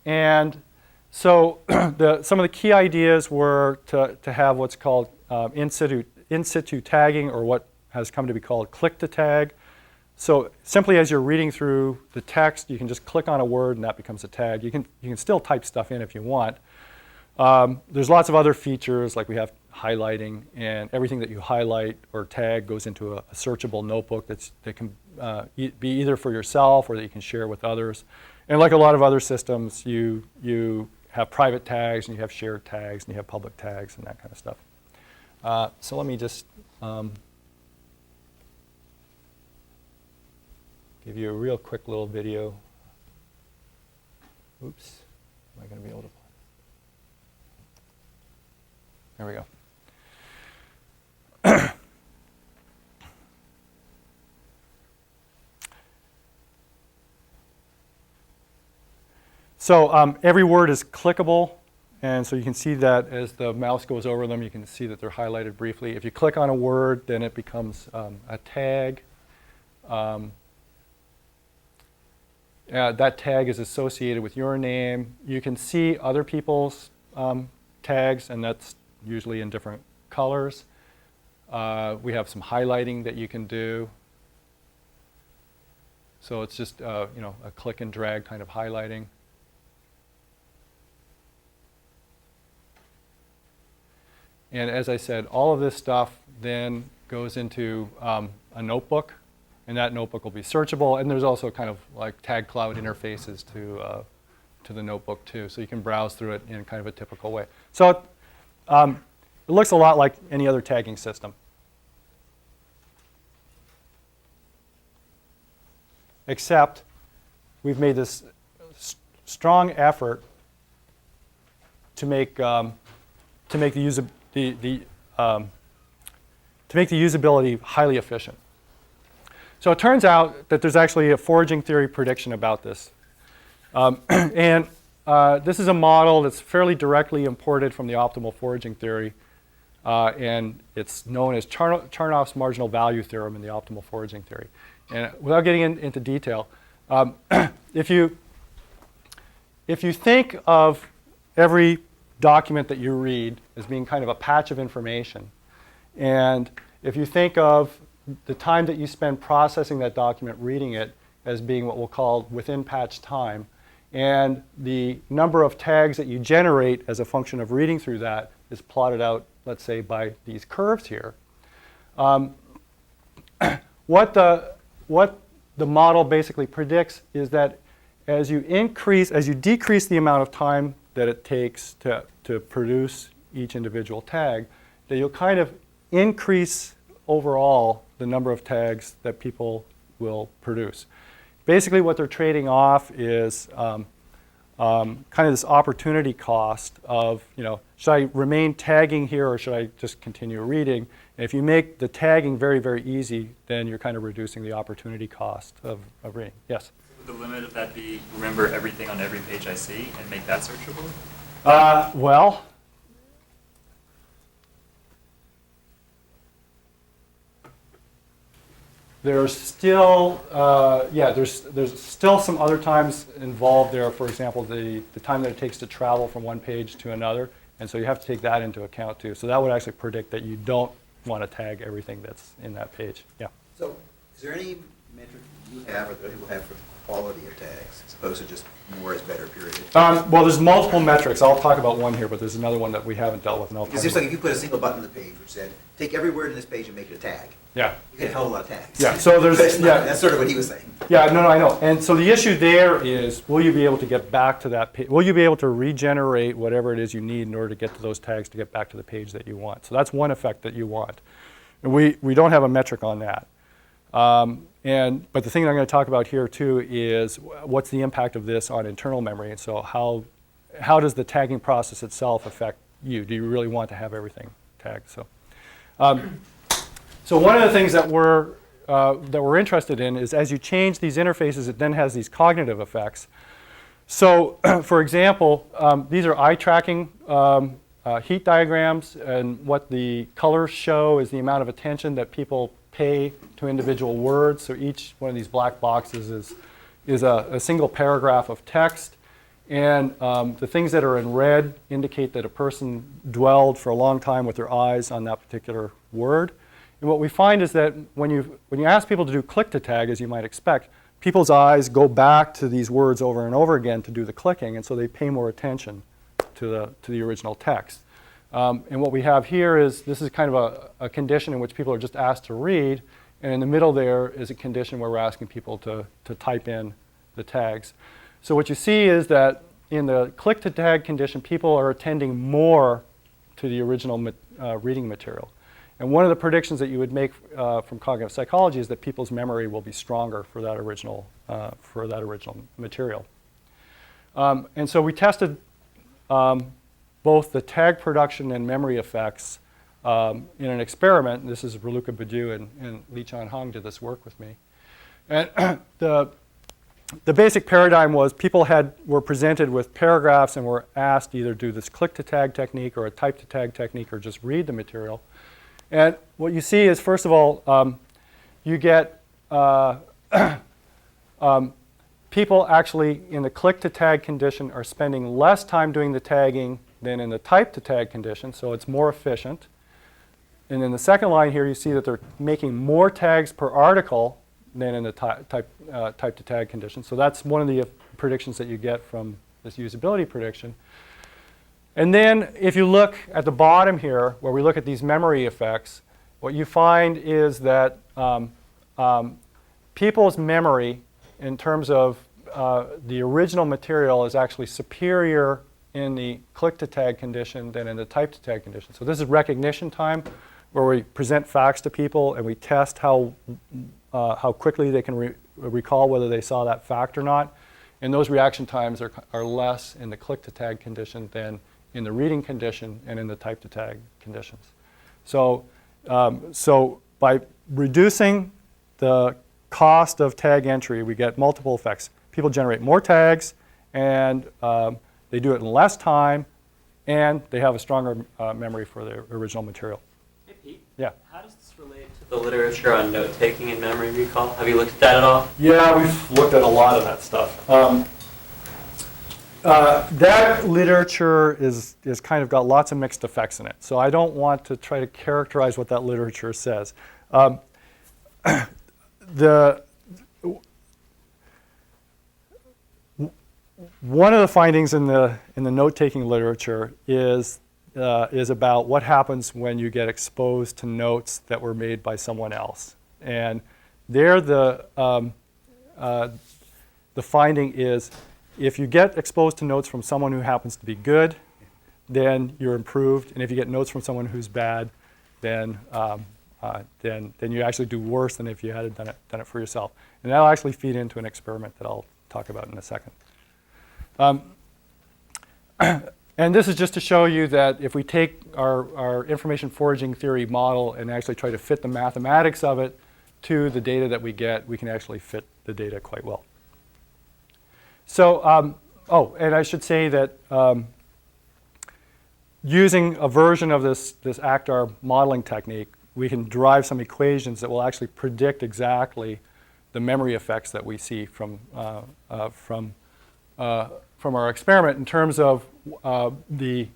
And so some of the key ideas were to have what's called in situ tagging, or what has come to be called click-to-tag. So simply as you're reading through the text, you can just click on a word and that becomes a tag. You can still type stuff in if you want. There's lots of other features, like we have highlighting, and everything that you highlight or tag goes into a searchable notebook that can be either for yourself or that you can share with others. And like a lot of other systems, you have private tags and you have shared tags and you have public tags and that kind of stuff. So let me just give you a real quick little video. Oops, am I going to be able to? There we go. So every word is clickable, and so you can see that as the mouse goes over them, you can see that they're highlighted briefly. If you click on a word, then it becomes a tag. That tag is associated with your name. You can see other people's tags, and that's usually in different colors. We have some highlighting that you can do. So it's just a click and drag kind of highlighting. And as I said, all of this stuff then goes into a notebook, and that notebook will be searchable. And there's also kind of like tag cloud interfaces to the notebook too, so you can browse through it in kind of a typical way. So it looks a lot like any other tagging system, except we've made this strong effort to make the usability highly efficient. So it turns out that there's actually a foraging theory prediction about this. And this is a model that's fairly directly imported from the optimal foraging theory. And it's known as Charnoff's marginal value theorem in the optimal foraging theory. And without getting into detail, if you think of every document that you read as being kind of a patch of information, and if you think of the time that you spend processing that document, reading it, as being what we'll call within patch time, and the number of tags that you generate as a function of reading through that is plotted out, let's say, by these curves here. What the model basically predicts is that as you decrease the amount of time that it takes to produce each individual tag, that you'll kind of increase overall the number of tags that people will produce. Basically what they're trading off is kind of this opportunity cost of, should I remain tagging here or should I just continue reading? And if you make the tagging very, very easy, then you're kind of reducing the opportunity cost of reading. Yes? Would the limit of that be remember everything on every page I see and make that searchable? Well, there's still, there's still some other times involved there. For example, the time that it takes to travel from one page to another, and so you have to take that into account too. So that would actually predict that you don't want to tag everything that's in that page. Yeah. So is there any metric you have or that people have for the quality of tags as opposed to just more is better, period? Well, there's multiple metrics. I'll talk about one here, but there's another one that we haven't dealt with. And I'll Because talk it's like about. if you put a single button on the page which said, take every word in this page and make it a tag, Yeah. you get a hell of a lot of tags. Yeah, so there's- That's not- yeah. That's sort of what he was saying. Yeah, no, I know. And so the issue there is, will you be able to get back to that page? Will you be able to regenerate whatever it is you need in order to get to those tags to get back to the page that you want? So that's one effect that you want. And we don't have a metric on that. But the thing that I'm going to talk about here too is what's the impact of this on internal memory? And so how does the tagging process itself affect you? Do you really want to have everything tagged? So one of the things that we're interested in is as you change these interfaces, it then has these cognitive effects. So for example, these are eye tracking heat diagrams, and what the colors show is the amount of attention that people pay to individual words. So each one of these black boxes is a single paragraph of text. And the things that are in red indicate that a person dwelled for a long time with their eyes on that particular word. And what we find is that when you ask people to do click to tag, as you might expect, people's eyes go back to these words over and over again to do the clicking, and so they pay more attention to the original text. And what we have here is, this is kind of a condition in which people are just asked to read, and in the middle there is a condition where we're asking people to type in the tags. So what you see is that in the click to tag condition, people are attending more to the original reading material. And one of the predictions that you would make from cognitive psychology is that people's memory will be stronger for that original material. And so we tested both the tag production and memory effects in an experiment. This is Raluca Badiou and Li Chan Hong did this work with me. And the basic paradigm was people were presented with paragraphs and were asked either do this click to tag technique or a type to tag technique or just read the material. And what you see is, first of all, you get people actually in the click to tag condition are spending less time doing the tagging than in the type to tag condition, so it's more efficient. And in the second line here, you see that they're making more tags per article than in the type to tag condition. So that's one of the predictions that you get from this usability prediction. And then if you look at the bottom here, where we look at these memory effects, what you find is that people's memory in terms of the original material is actually superior in the click to tag condition than in the type to tag condition. So this is recognition time, where we present facts to people and we test how quickly they can recall whether they saw that fact or not. And those reaction times are less in the click to tag condition than in the reading condition and in the type to tag conditions. So by reducing the cost of tag entry, we get multiple effects. People generate more tags, and they do it in less time, and they have a stronger memory for their original material. Hey, Pete. Yeah. How does this relate to the literature on note-taking and memory recall? Have you looked at that at all? Yeah, we've looked at a lot of that stuff. That literature is kind of got lots of mixed effects in it. So I don't want to try to characterize what that literature says. One of the findings in the note-taking literature is about what happens when you get exposed to notes that were made by someone else. And there the finding is, if you get exposed to notes from someone who happens to be good, then you're improved. And if you get notes from someone who's bad, then you actually do worse than if you had done it for yourself. And that'll actually feed into an experiment that I'll talk about in a second. And this is just to show you that if we take our information foraging theory model and actually try to fit the mathematics of it to the data that we get, we can actually fit the data quite well. So, and I should say that using a version of this ACTAR modeling technique, we can derive some equations that will actually predict exactly the memory effects that we see from our experiment in terms of the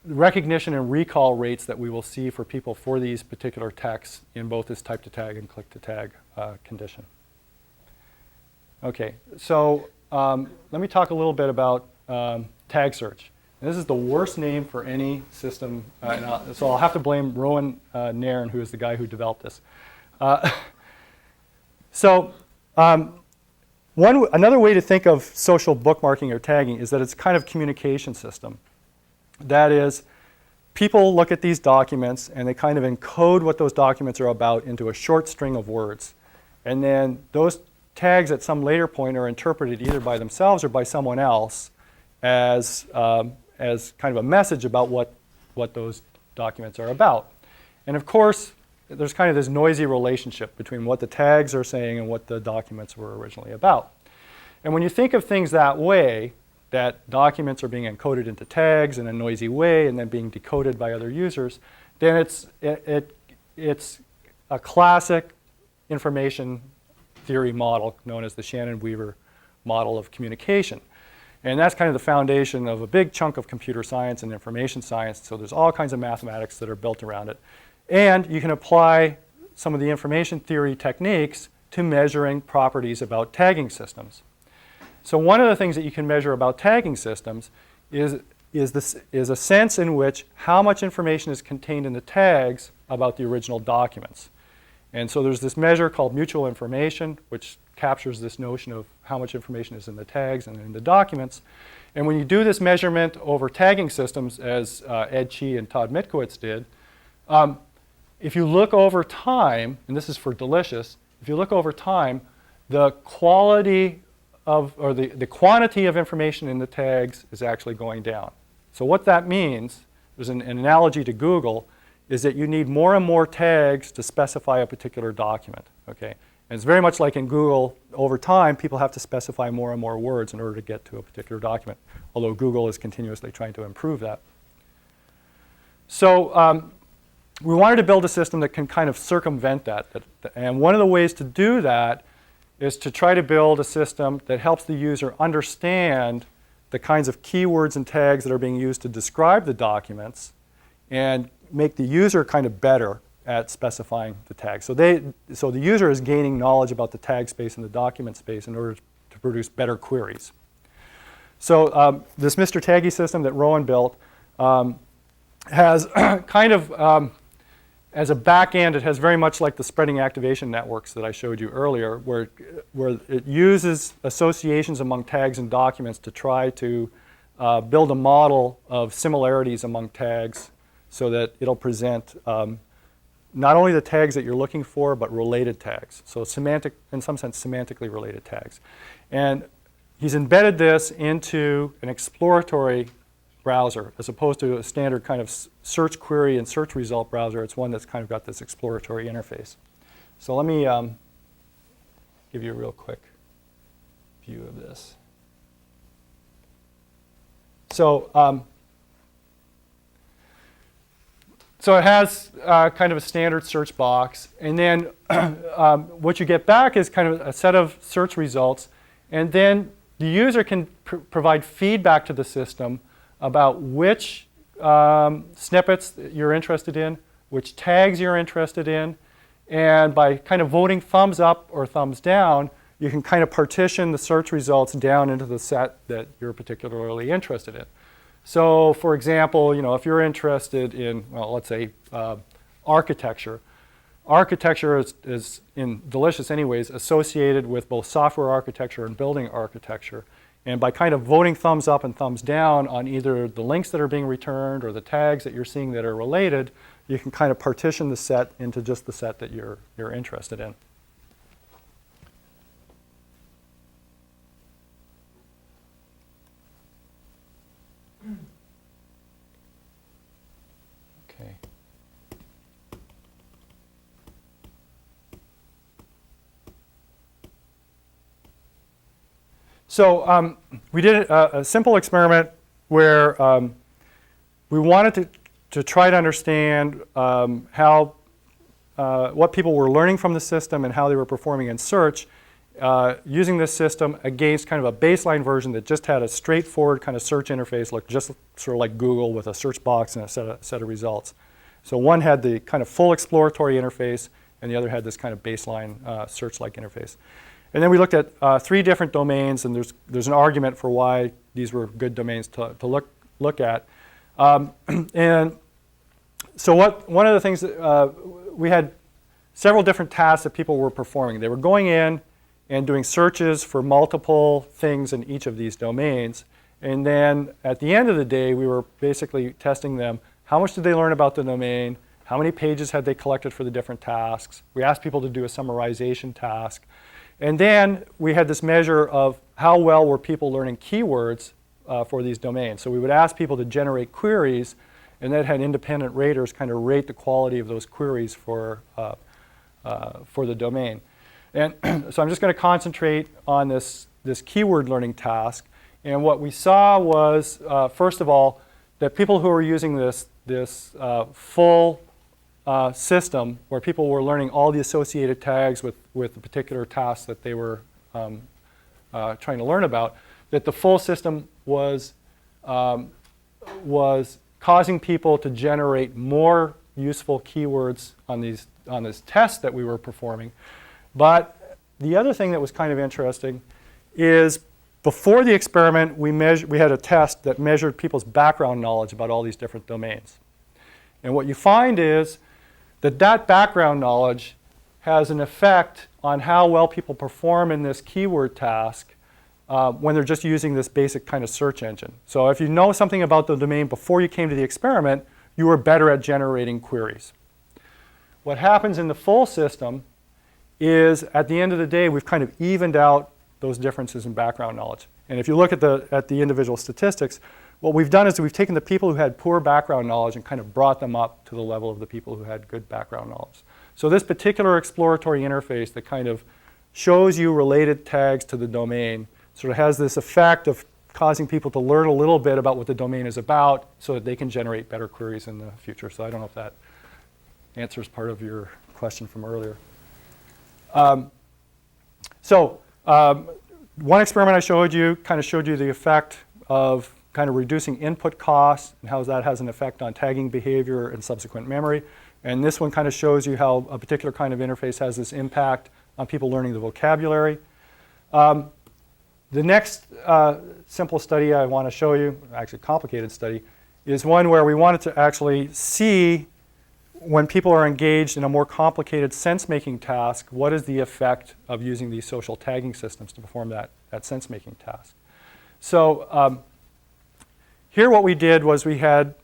recognition and recall rates that we will see for people for these particular texts in both this type to tag and click to tag condition. Okay, so let me talk a little bit about tag search. And this is the worst name for any system, so I'll have to blame Rowan Nairn, who is the guy who developed this. Another way to think of social bookmarking or tagging is that it's kind of communication system. That is, people look at these documents and they kind of encode what those documents are about into a short string of words. And then those tags at some later point are interpreted either by themselves or by someone else as kind of a message about what those documents are about. And of course, there's kind of this noisy relationship between what the tags are saying and what the documents were originally about. And when you think of things that way, that documents are being encoded into tags in a noisy way and then being decoded by other users, then it's a classic information theory model known as the Shannon-Weaver model of communication. And that's kind of the foundation of a big chunk of computer science and information science. So there's all kinds of mathematics that are built around it. And you can apply some of the information theory techniques to measuring properties about tagging systems. So one of the things that you can measure about tagging systems is a sense in which how much information is contained in the tags about the original documents. And so there's this measure called mutual information, which captures this notion of how much information is in the tags and in the documents. And when you do this measurement over tagging systems, as Ed Chi and Todd Mitkowitz did, if you look over time, and this is for Delicious, if you look over time, the quality of, or the quantity of information in the tags is actually going down. So what that means, there's an analogy to Google, is that you need more and more tags to specify a particular document, okay? And it's very much like in Google, over time, people have to specify more and more words in order to get to a particular document, although Google is continuously trying to improve that. So we wanted to build a system that can kind of circumvent that. And one of the ways to do that is to try to build a system that helps the user understand the kinds of keywords and tags that are being used to describe the documents and make the user kind of better at specifying the tags. So the user is gaining knowledge about the tag space and the document space in order to produce better queries. So this Mr. Taggy system that Rowan built has kind of, as a back end, it has very much like the spreading activation networks that I showed you earlier, where it uses associations among tags and documents to try to build a model of similarities among tags so that it'll present not only the tags that you're looking for, but related tags. So semantic, in some sense, semantically related tags. And he's embedded this into an exploratory browser, as opposed to a standard kind of search query and search result browser. It's one that's kind of got this exploratory interface. So let me give you a real quick view of this. So it has kind of a standard search box, and then what you get back is kind of a set of search results, and then the user can provide feedback to the system about which snippets you're interested in, which tags you're interested in, and by kind of voting thumbs up or thumbs down, you can kind of partition the search results down into the set that you're particularly interested in. So, for example, if you're interested in, well, let's say architecture. Architecture is in Delicious anyways, associated with both software architecture and building architecture. And by kind of voting thumbs up and thumbs down on either the links that are being returned or the tags that you're seeing that are related, you can kind of partition the set into just the set that you're interested in. Okay. So we did a simple experiment where we wanted to try to understand how what people were learning from the system and how they were performing in search using this system against kind of a baseline version that just had a straightforward kind of search interface, looked just sort of like Google with a search box and a set of results. So one had the kind of full exploratory interface, and the other had this kind of baseline search-like interface. And then we looked at 3 different domains, and there's an argument for why these were good domains to look at. And so one of the things that we had several different tasks that people were performing. They were going in and doing searches for multiple things in each of these domains. And then at the end of the day, we were basically testing them. How much did they learn about the domain? How many pages had they collected for the different tasks? We asked people to do a summarization task. And then we had this measure of how well were people learning keywords for these domains. So we would ask people to generate queries, and then had independent raters kind of rate the quality of those queries for the domain. And so I'm just going to concentrate on this keyword learning task. And what we saw was, first of all, that people who were using this full system, where people were learning all the associated tags with the particular task that they were trying to learn about, that the full system was causing people to generate more useful keywords on this test that we were performing. But the other thing that was kind of interesting is before the experiment, we had a test that measured people's background knowledge about all these different domains. And what you find is that background knowledge has an effect on how well people perform in this keyword task when they're just using this basic kind of search engine. So if you know something about the domain before you came to the experiment, you were better at generating queries. What happens in the full system is, at the end of the day, we've kind of evened out those differences in background knowledge. And if you look at the individual statistics, what we've done is we've taken the people who had poor background knowledge and kind of brought them up to the level of the people who had good background knowledge. So this particular exploratory interface that kind of shows you related tags to the domain sort of has this effect of causing people to learn a little bit about what the domain is about so that they can generate better queries in the future. So I don't know if that answers part of your question from earlier. One experiment I showed you kind of showed you the effect of kind of reducing input costs and how that has an effect on tagging behavior and subsequent memory. And this one kind of shows you how a particular kind of interface has this impact on people learning the vocabulary. The next simple study I want to show you, actually complicated study, is one where we wanted to actually see when people are engaged in a more complicated sense-making task, what is the effect of using these social tagging systems to perform that sense-making task. So here what we did was we had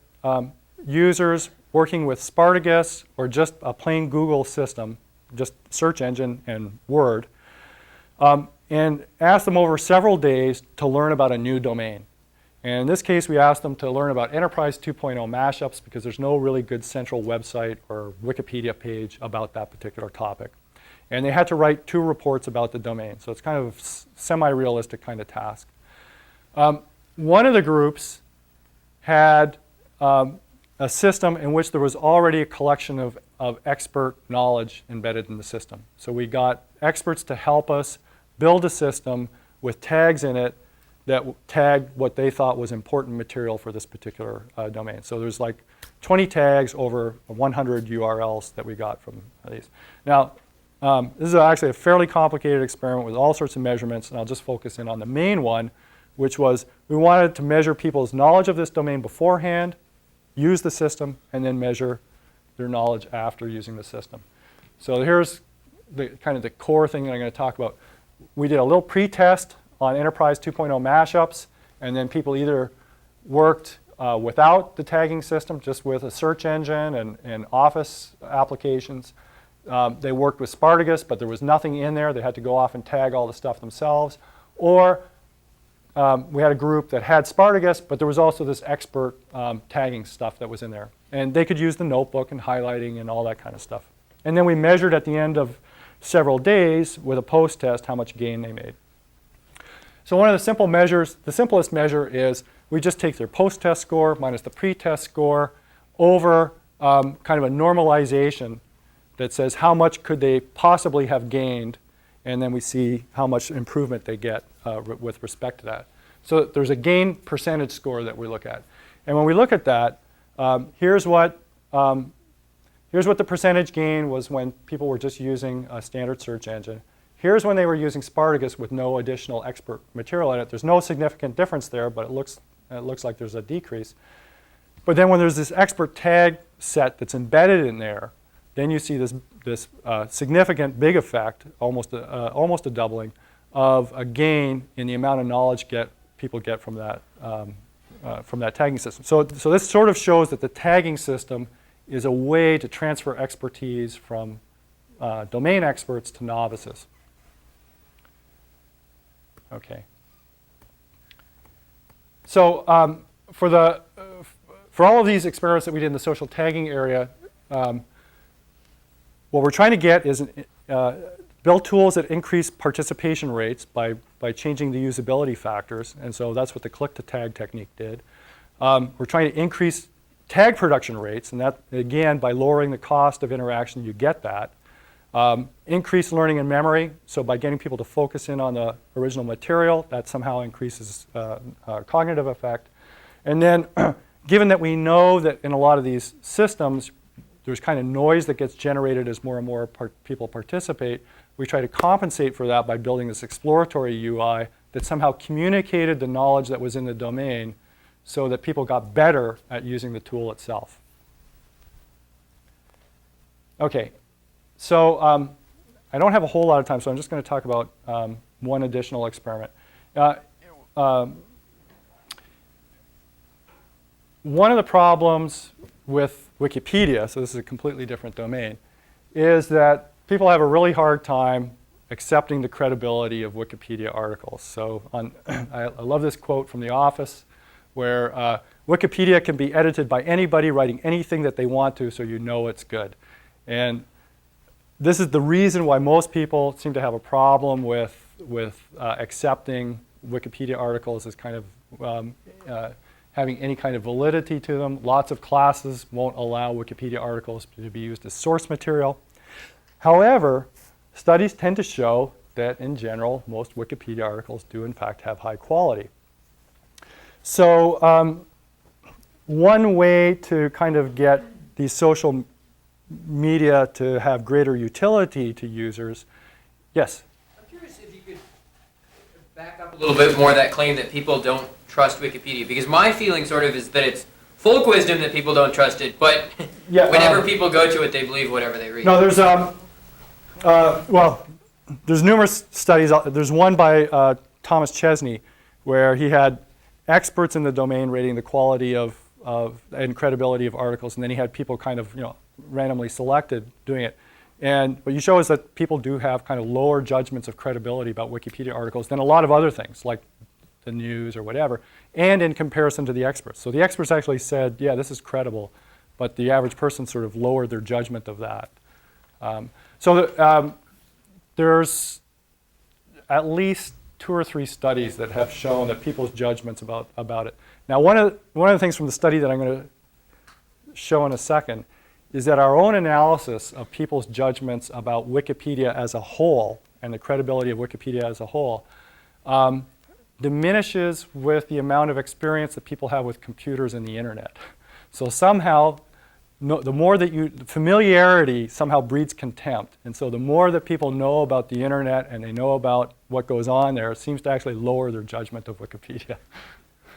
users working with Spartacus or just a plain Google system, just search engine and Word, and asked them over several days to learn about a new domain. And in this case, we asked them to learn about Enterprise 2.0 mashups because there's no really good central website or Wikipedia page about that particular topic. And they had to write 2 reports about the domain. So it's kind of a semi-realistic kind of task. One of the groups had a system in which there was already a collection of expert knowledge embedded in the system. So we got experts to help us build a system with tags in it that tagged what they thought was important material for this particular domain. So there's like 20 tags over 100 URLs that we got from these. Now, this is actually a fairly complicated experiment with all sorts of measurements, and I'll just focus in on the main one, which was we wanted to measure people's knowledge of this domain beforehand, use the system, and then measure their knowledge after using the system. So here's the kind of the core thing that I'm going to talk about. We did a little pre-test on Enterprise 2.0 mashups, and then people either worked without the tagging system, just with a search engine and Office applications. They worked with Spartacus, but there was nothing in there. They had to go off and tag all the stuff themselves. Or we had a group that had Spartacus, but there was also this expert tagging stuff that was in there. And they could use the notebook and highlighting and all that kind of stuff. And then we measured at the end of several days with a post-test how much gain they made. So one of the simple measures, the simplest measure is we just take their post-test score minus the pre-test score over kind of a normalization that says how much could they possibly have gained, and then we see how much improvement they get with respect to that. So there's a gain percentage score that we look at. And when we look at that, here's what the percentage gain was when people were just using a standard search engine. Here's when they were using Spartacus with no additional expert material in it. There's no significant difference there, but it looks like there's a decrease. But then when there's this expert tag set that's embedded in there, then you see this significant big effect, almost a doubling of a gain in the amount of knowledge people get from that tagging system. So this sort of shows that the tagging system is a way to transfer expertise from domain experts to novices. Okay. So for all of these experiments that we did in the social tagging area, what we're trying to get is build tools that increase participation rates by changing the usability factors, and so that's what the click-to-tag technique did. We're trying to increase tag production rates, and that, again, by lowering the cost of interaction, you get that. Increase learning and memory, so by getting people to focus in on the original material, that somehow increases cognitive effect. And then, given that we know that in a lot of these systems, there's kind of noise that gets generated as more and more people participate, we try to compensate for that by building this exploratory UI that somehow communicated the knowledge that was in the domain so that people got better at using the tool itself. Okay, so I don't have a whole lot of time, so I'm just going to talk about one additional experiment. One of the problems with Wikipedia, so this is a completely different domain, is that people have a really hard time accepting the credibility of Wikipedia articles. So I love this quote from The Office, where Wikipedia can be edited by anybody writing anything that they want to, so you know it's good. And this is the reason why most people seem to have a problem with accepting Wikipedia articles as kind of having any kind of validity to them. Lots of classes won't allow Wikipedia articles to be used as source material. However, studies tend to show that in general, most Wikipedia articles do in fact have high quality. So one way to kind of get these social media to have greater utility to users, yes? I'm curious if you could back up a little bit more that claim that people don't trust Wikipedia, because my feeling sort of is that it's folk wisdom that people don't trust it, but Yeah, whenever people go to it, they believe whatever they read. No, there's there's numerous studies. There's one by Thomas Chesney, where he had experts in the domain rating the quality of and credibility of articles, and then he had people kind of randomly selected doing it. And what you show is that people do have kind of lower judgments of credibility about Wikipedia articles than a lot of other things, like the news or whatever, and in comparison to the experts. So the experts actually said, yeah, this is credible, but the average person sort of lowered their judgment of that. There's at least 2 or 3 studies that have shown that people's judgments about it. Now, one of the things from the study that I'm going to show in a second is that our own analysis of people's judgments about Wikipedia as a whole and the credibility of Wikipedia as a whole diminishes with the amount of experience that people have with computers and the internet. So somehow, the more that familiarity somehow breeds contempt. And so the more that people know about the internet and they know about what goes on there, it seems to actually lower their judgment of Wikipedia.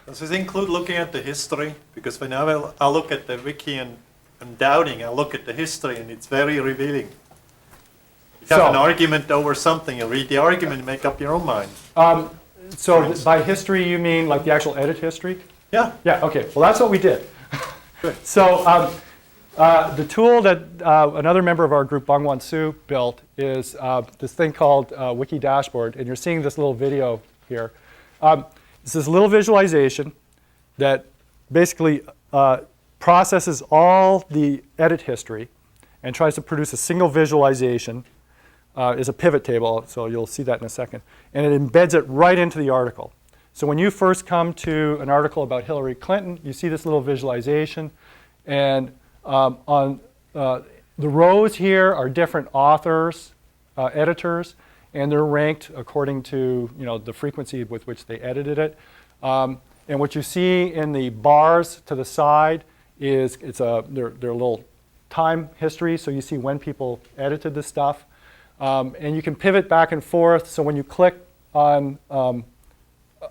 Does this include looking at the history? Because whenever I look at the wiki and I'm doubting, I look at the history and it's very revealing. If you have an argument over something, you read the argument and make up your own mind. So by history, you mean like the actual edit history? Yeah. Yeah, okay. Well, that's what we did. Good. So the tool that another member of our group, Bangwan Su, built is this thing called Wiki Dashboard. And you're seeing this little video here. It's this little visualization that basically processes all the edit history and tries to produce a single visualization. Is a pivot table, so you'll see that in a second. And it embeds it right into the article. So when you first come to an article about Hillary Clinton, you see this little visualization. And on the rows here are different authors, editors, and they're ranked according to the frequency with which they edited it. And what you see in the bars to the side is they're little time history, so you see when people edited this stuff. And you can pivot back and forth, so when you click on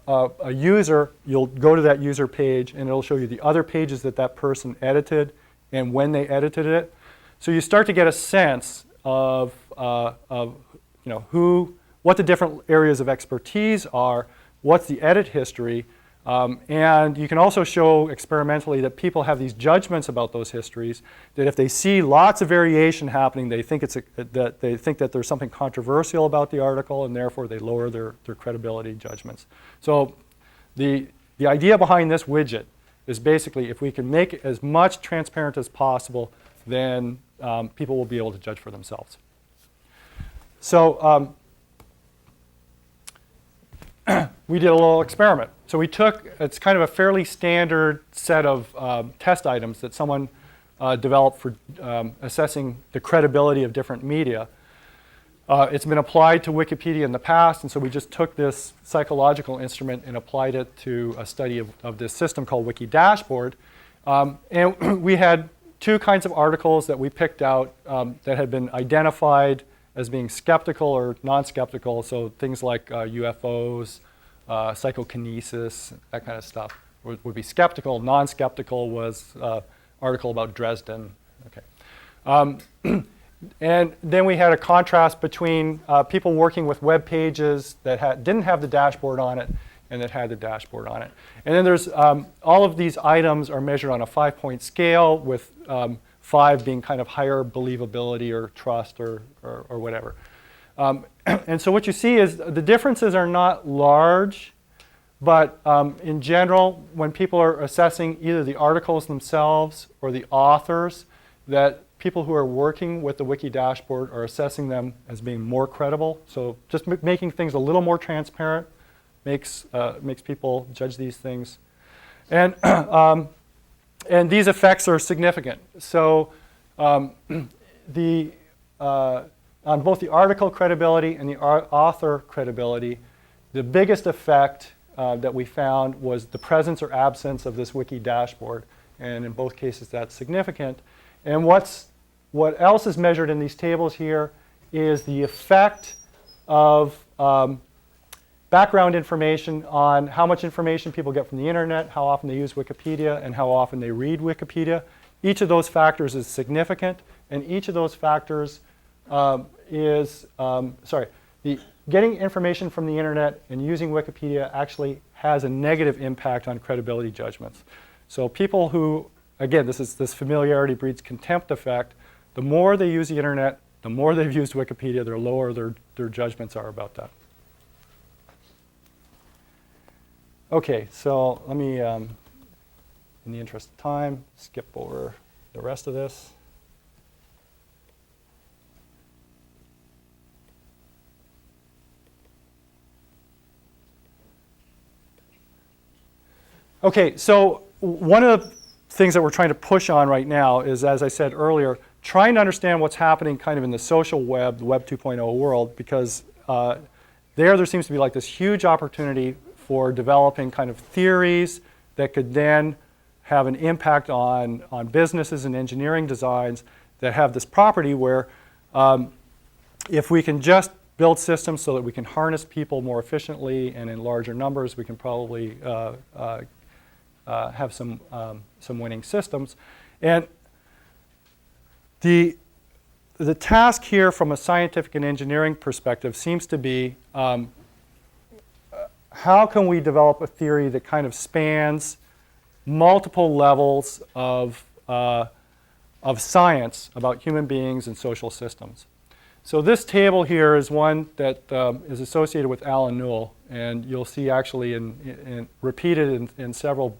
a user, you'll go to that user page and it'll show you the other pages that that person edited and when they edited it. So you start to get a sense of what the different areas of expertise are, what's the edit history, and you can also show experimentally that people have these judgments about those histories, that if they see lots of variation happening, they think that there's something controversial about the article, and therefore they lower their credibility judgments. So the idea behind this widget is basically if we can make it as much transparent as possible, then people will be able to judge for themselves. So we did a little experiment. So we took, it's kind of a fairly standard set of test items that someone developed for assessing the credibility of different media. It's been applied to Wikipedia in the past, and so we just took this psychological instrument and applied it to a study of this system called Wiki Dashboard. And we had two kinds of articles that we picked out that had been identified as being skeptical or non-skeptical, so things like UFOs, psychokinesis, that kind of stuff would be skeptical. Non-skeptical was an article about Dresden. Okay. And then we had a contrast between people working with web pages that didn't have the dashboard on it and that had the dashboard on it. And then there's all of these items are measured on a 5-point scale, with 5 being kind of higher believability or trust or whatever. And so what you see is the differences are not large, but in general, when people are assessing either the articles themselves or the authors, that people who are working with the Wiki Dashboard are assessing them as being more credible. So just making things a little more transparent makes people judge these things. And these effects are significant. So on both the article credibility and the author credibility, the biggest effect that we found was the presence or absence of this Wiki Dashboard. And in both cases, that's significant. And what else is measured in these tables here is the effect of background information on how much information people get from the internet, how often they use Wikipedia, and how often they read Wikipedia. Each of those factors is significant, and each of those factors getting information from the internet and using Wikipedia actually has a negative impact on credibility judgments. So people who, again, this familiarity breeds contempt effect. The more they use the internet, the more they've used Wikipedia, the lower their judgments are about that. Okay, so let me, in the interest of time, skip over the rest of this. Okay, so one of the things that we're trying to push on right now is, as I said earlier, trying to understand what's happening kind of in the social web, the Web 2.0 world, because there seems to be like this huge opportunity for developing kind of theories that could then have an impact on businesses and engineering designs that have this property where if we can just build systems so that we can harness people more efficiently and in larger numbers, we can probably have some winning systems. And the task here from a scientific and engineering perspective seems to be how can we develop a theory that kind of spans multiple levels of science about human beings and social systems. So this table here is one that is associated with Alan Newell, and you'll see actually repeated in several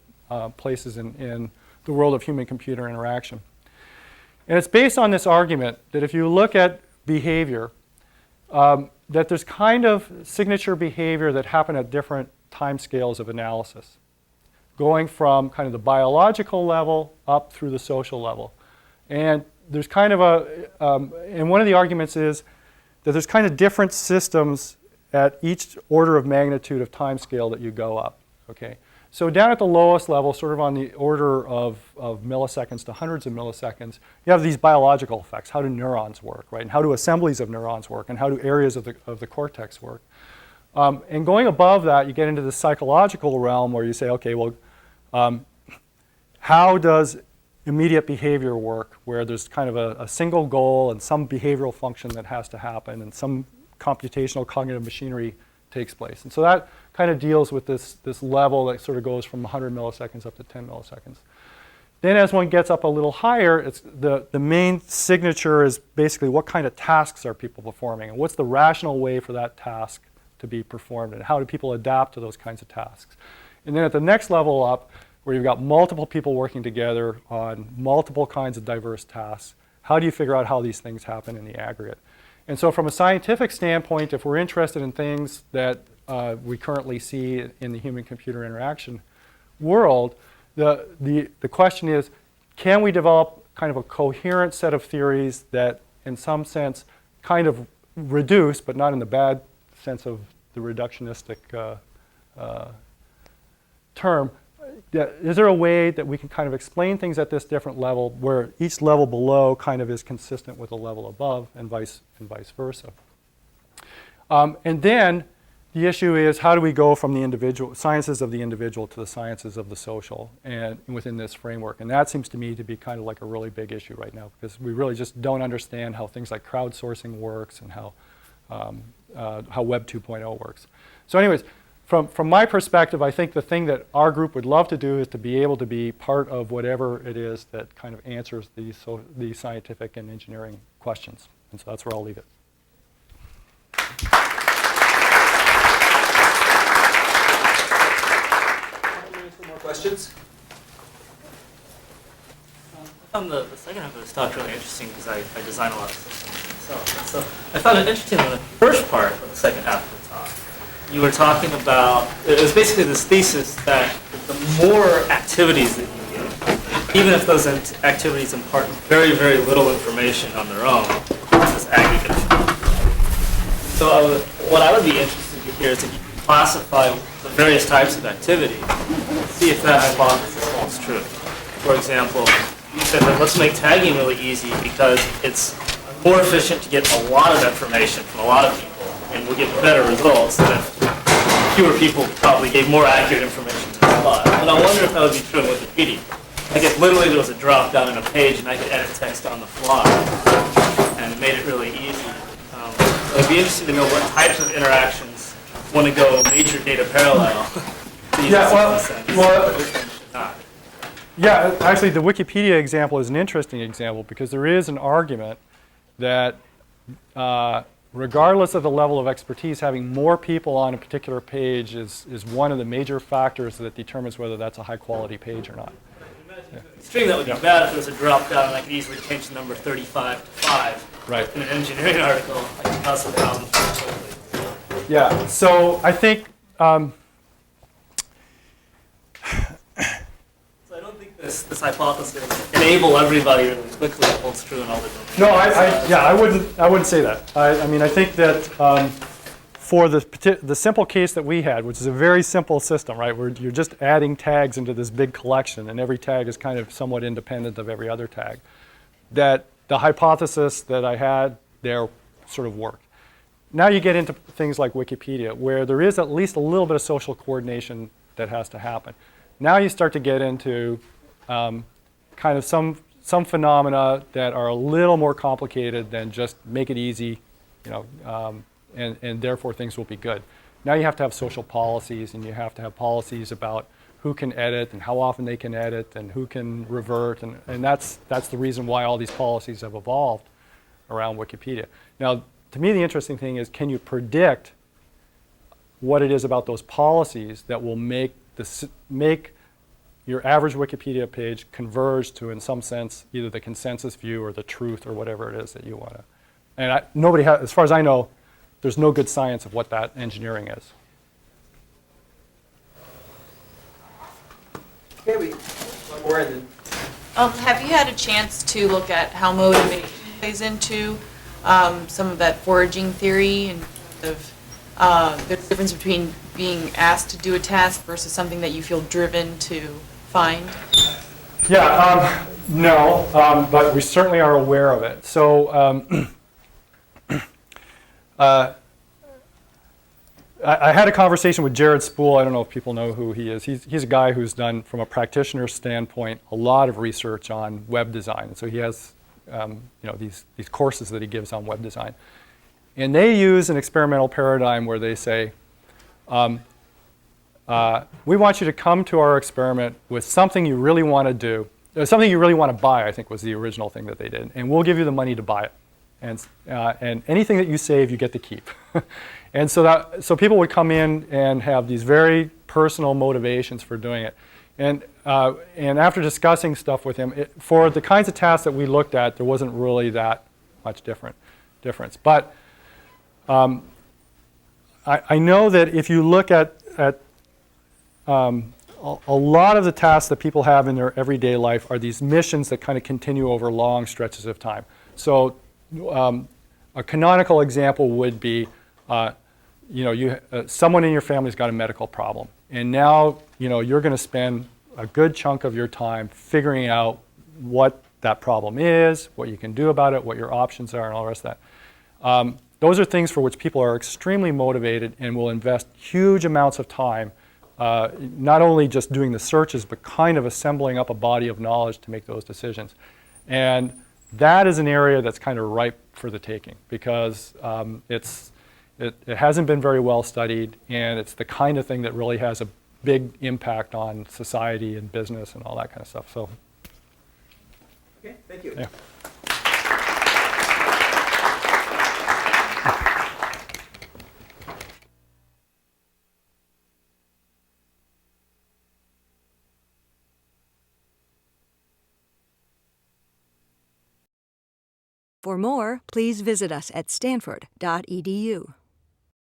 places in the world of human-computer interaction. And it's based on this argument that if you look at behavior, that there's kind of signature behavior that happen at different timescales of analysis, going from kind of the biological level up through the social level. And there's kind of and one of the arguments is that there's kind of different systems at each order of magnitude of time scale that you go up, okay? So down at the lowest level, sort of on the order of milliseconds to hundreds of milliseconds, you have these biological effects. How do neurons work, right? And how do assemblies of neurons work? And how do areas of the cortex work? And going above that, you get into the psychological realm where you say, okay, well, how does immediate behavior work, where there's kind of a single goal and some behavioral function that has to happen and some computational cognitive machinery takes place. And so that kind of deals with this level that sort of goes from 100 milliseconds up to 10 milliseconds. Then as one gets up a little higher, it's the main signature is basically what kind of tasks are people performing and what's the rational way for that task to be performed and how do people adapt to those kinds of tasks. And then at the next level up, where you've got multiple people working together on multiple kinds of diverse tasks, how do you figure out how these things happen in the aggregate? And so from a scientific standpoint, if we're interested in things that we currently see in the human-computer interaction world, the question is, can we develop kind of a coherent set of theories that in some sense kind of reduce, but not in the bad sense of the reductionistic term, is there a way that we can kind of explain things at this different level where each level below kind of is consistent with the level above and vice versa? And then the issue is how do we go from the individual sciences of the individual to the sciences of the social and within this framework? And that seems to me to be kind of like a really big issue right now because we really just don't understand how things like crowdsourcing works and how Web 2.0 works. So anyways, from my perspective, I think the thing that our group would love to do is to be able to be part of whatever it is that kind of answers these scientific and engineering questions. And so that's where I'll leave it. Some more questions? I found the second half of this talk really interesting because I design a lot of systems myself. And so I found it interesting in the first part of the second half of the talk. You were talking about, it was basically this thesis that the more activities that you give, even if those activities impart very, very little information on their own, this aggregate. So what I would be interested to hear is if you could classify the various types of activity, see if that hypothesis holds true. For example, you said that let's make tagging really easy because it's more efficient to get a lot of information from a lot of people, and we'll get better results than if fewer people probably gave more accurate information to a lot. And I wonder if that would be true in Wikipedia. Like if literally there was a drop down in a page and I could edit text on the fly, and it made it really easy. So it'd be interesting to know what types of interactions want to go major data parallel. Yeah, actually the Wikipedia example is an interesting example because there is an argument that regardless of the level of expertise, having more people on a particular page is one of the major factors that determines whether that's a high quality page or not. Extreme that would be bad if there was a drop down and I could easily change the number 35 to 5. Right. In an engineering article, I can cause some problems very quickly. Yeah, so I think So I don't think this hypothesis enable everybody really quickly holds true in all the domains. no, I wouldn't say that. I mean, I think that for the simple case that we had, which is a very simple system, right, where you're just adding tags into this big collection, and every tag is kind of somewhat independent of every other tag, that the hypothesis that I had there sort of worked. Now you get into things like Wikipedia, where there is at least a little bit of social coordination that has to happen. Now you start to get into kind of some phenomena that are a little more complicated than just make it easy, you know, and therefore things will be good. Now you have to have social policies, and you have to have policies about who can edit and how often they can edit and who can revert, and that's the reason why all these policies have evolved around Wikipedia. Now, to me, the interesting thing is, can you predict what it is about those policies that will make your average Wikipedia page converge to, in some sense, either the consensus view or the truth or whatever it is that you want to. And nobody has, as far as I know, there's no good science of what that engineering is. Okay, one more and then. Have you had a chance to look at how motivation plays into some of that foraging theory and the difference between being asked to do a task versus something that you feel driven to find? Yeah, no, but we certainly are aware of it. So I had a conversation with Jared Spool. I don't know if people know who he is. He's a guy who's done, from a practitioner's standpoint, a lot of research on web design. And so he has these courses that he gives on web design. And they use an experimental paradigm where they say, we want you to come to our experiment with something you really want to do, something you really want to buy, I think was the original thing that they did. And we'll give you the money to buy it. And anything that you save, you get to keep. And so people would come in and have these very personal motivations for doing it. And after discussing stuff with him, for the kinds of tasks that we looked at, there wasn't really that much difference. But I know that if you look at a lot of the tasks that people have in their everyday life are these missions that kind of continue over long stretches of time. So a canonical example would be, someone in your family's got a medical problem, and now you're going to spend a good chunk of your time figuring out what that problem is, what you can do about it, what your options are, and all the rest of that. Those are things for which people are extremely motivated and will invest huge amounts of time, not only just doing the searches, but kind of assembling up a body of knowledge to make those decisions. And that is an area that's kind of ripe for the taking, because it hasn't been very well studied, and it's the kind of thing that really has a big impact on society and business and all that kind of stuff. So, Okay, thank you. Yeah. For more, please visit us at stanford.edu.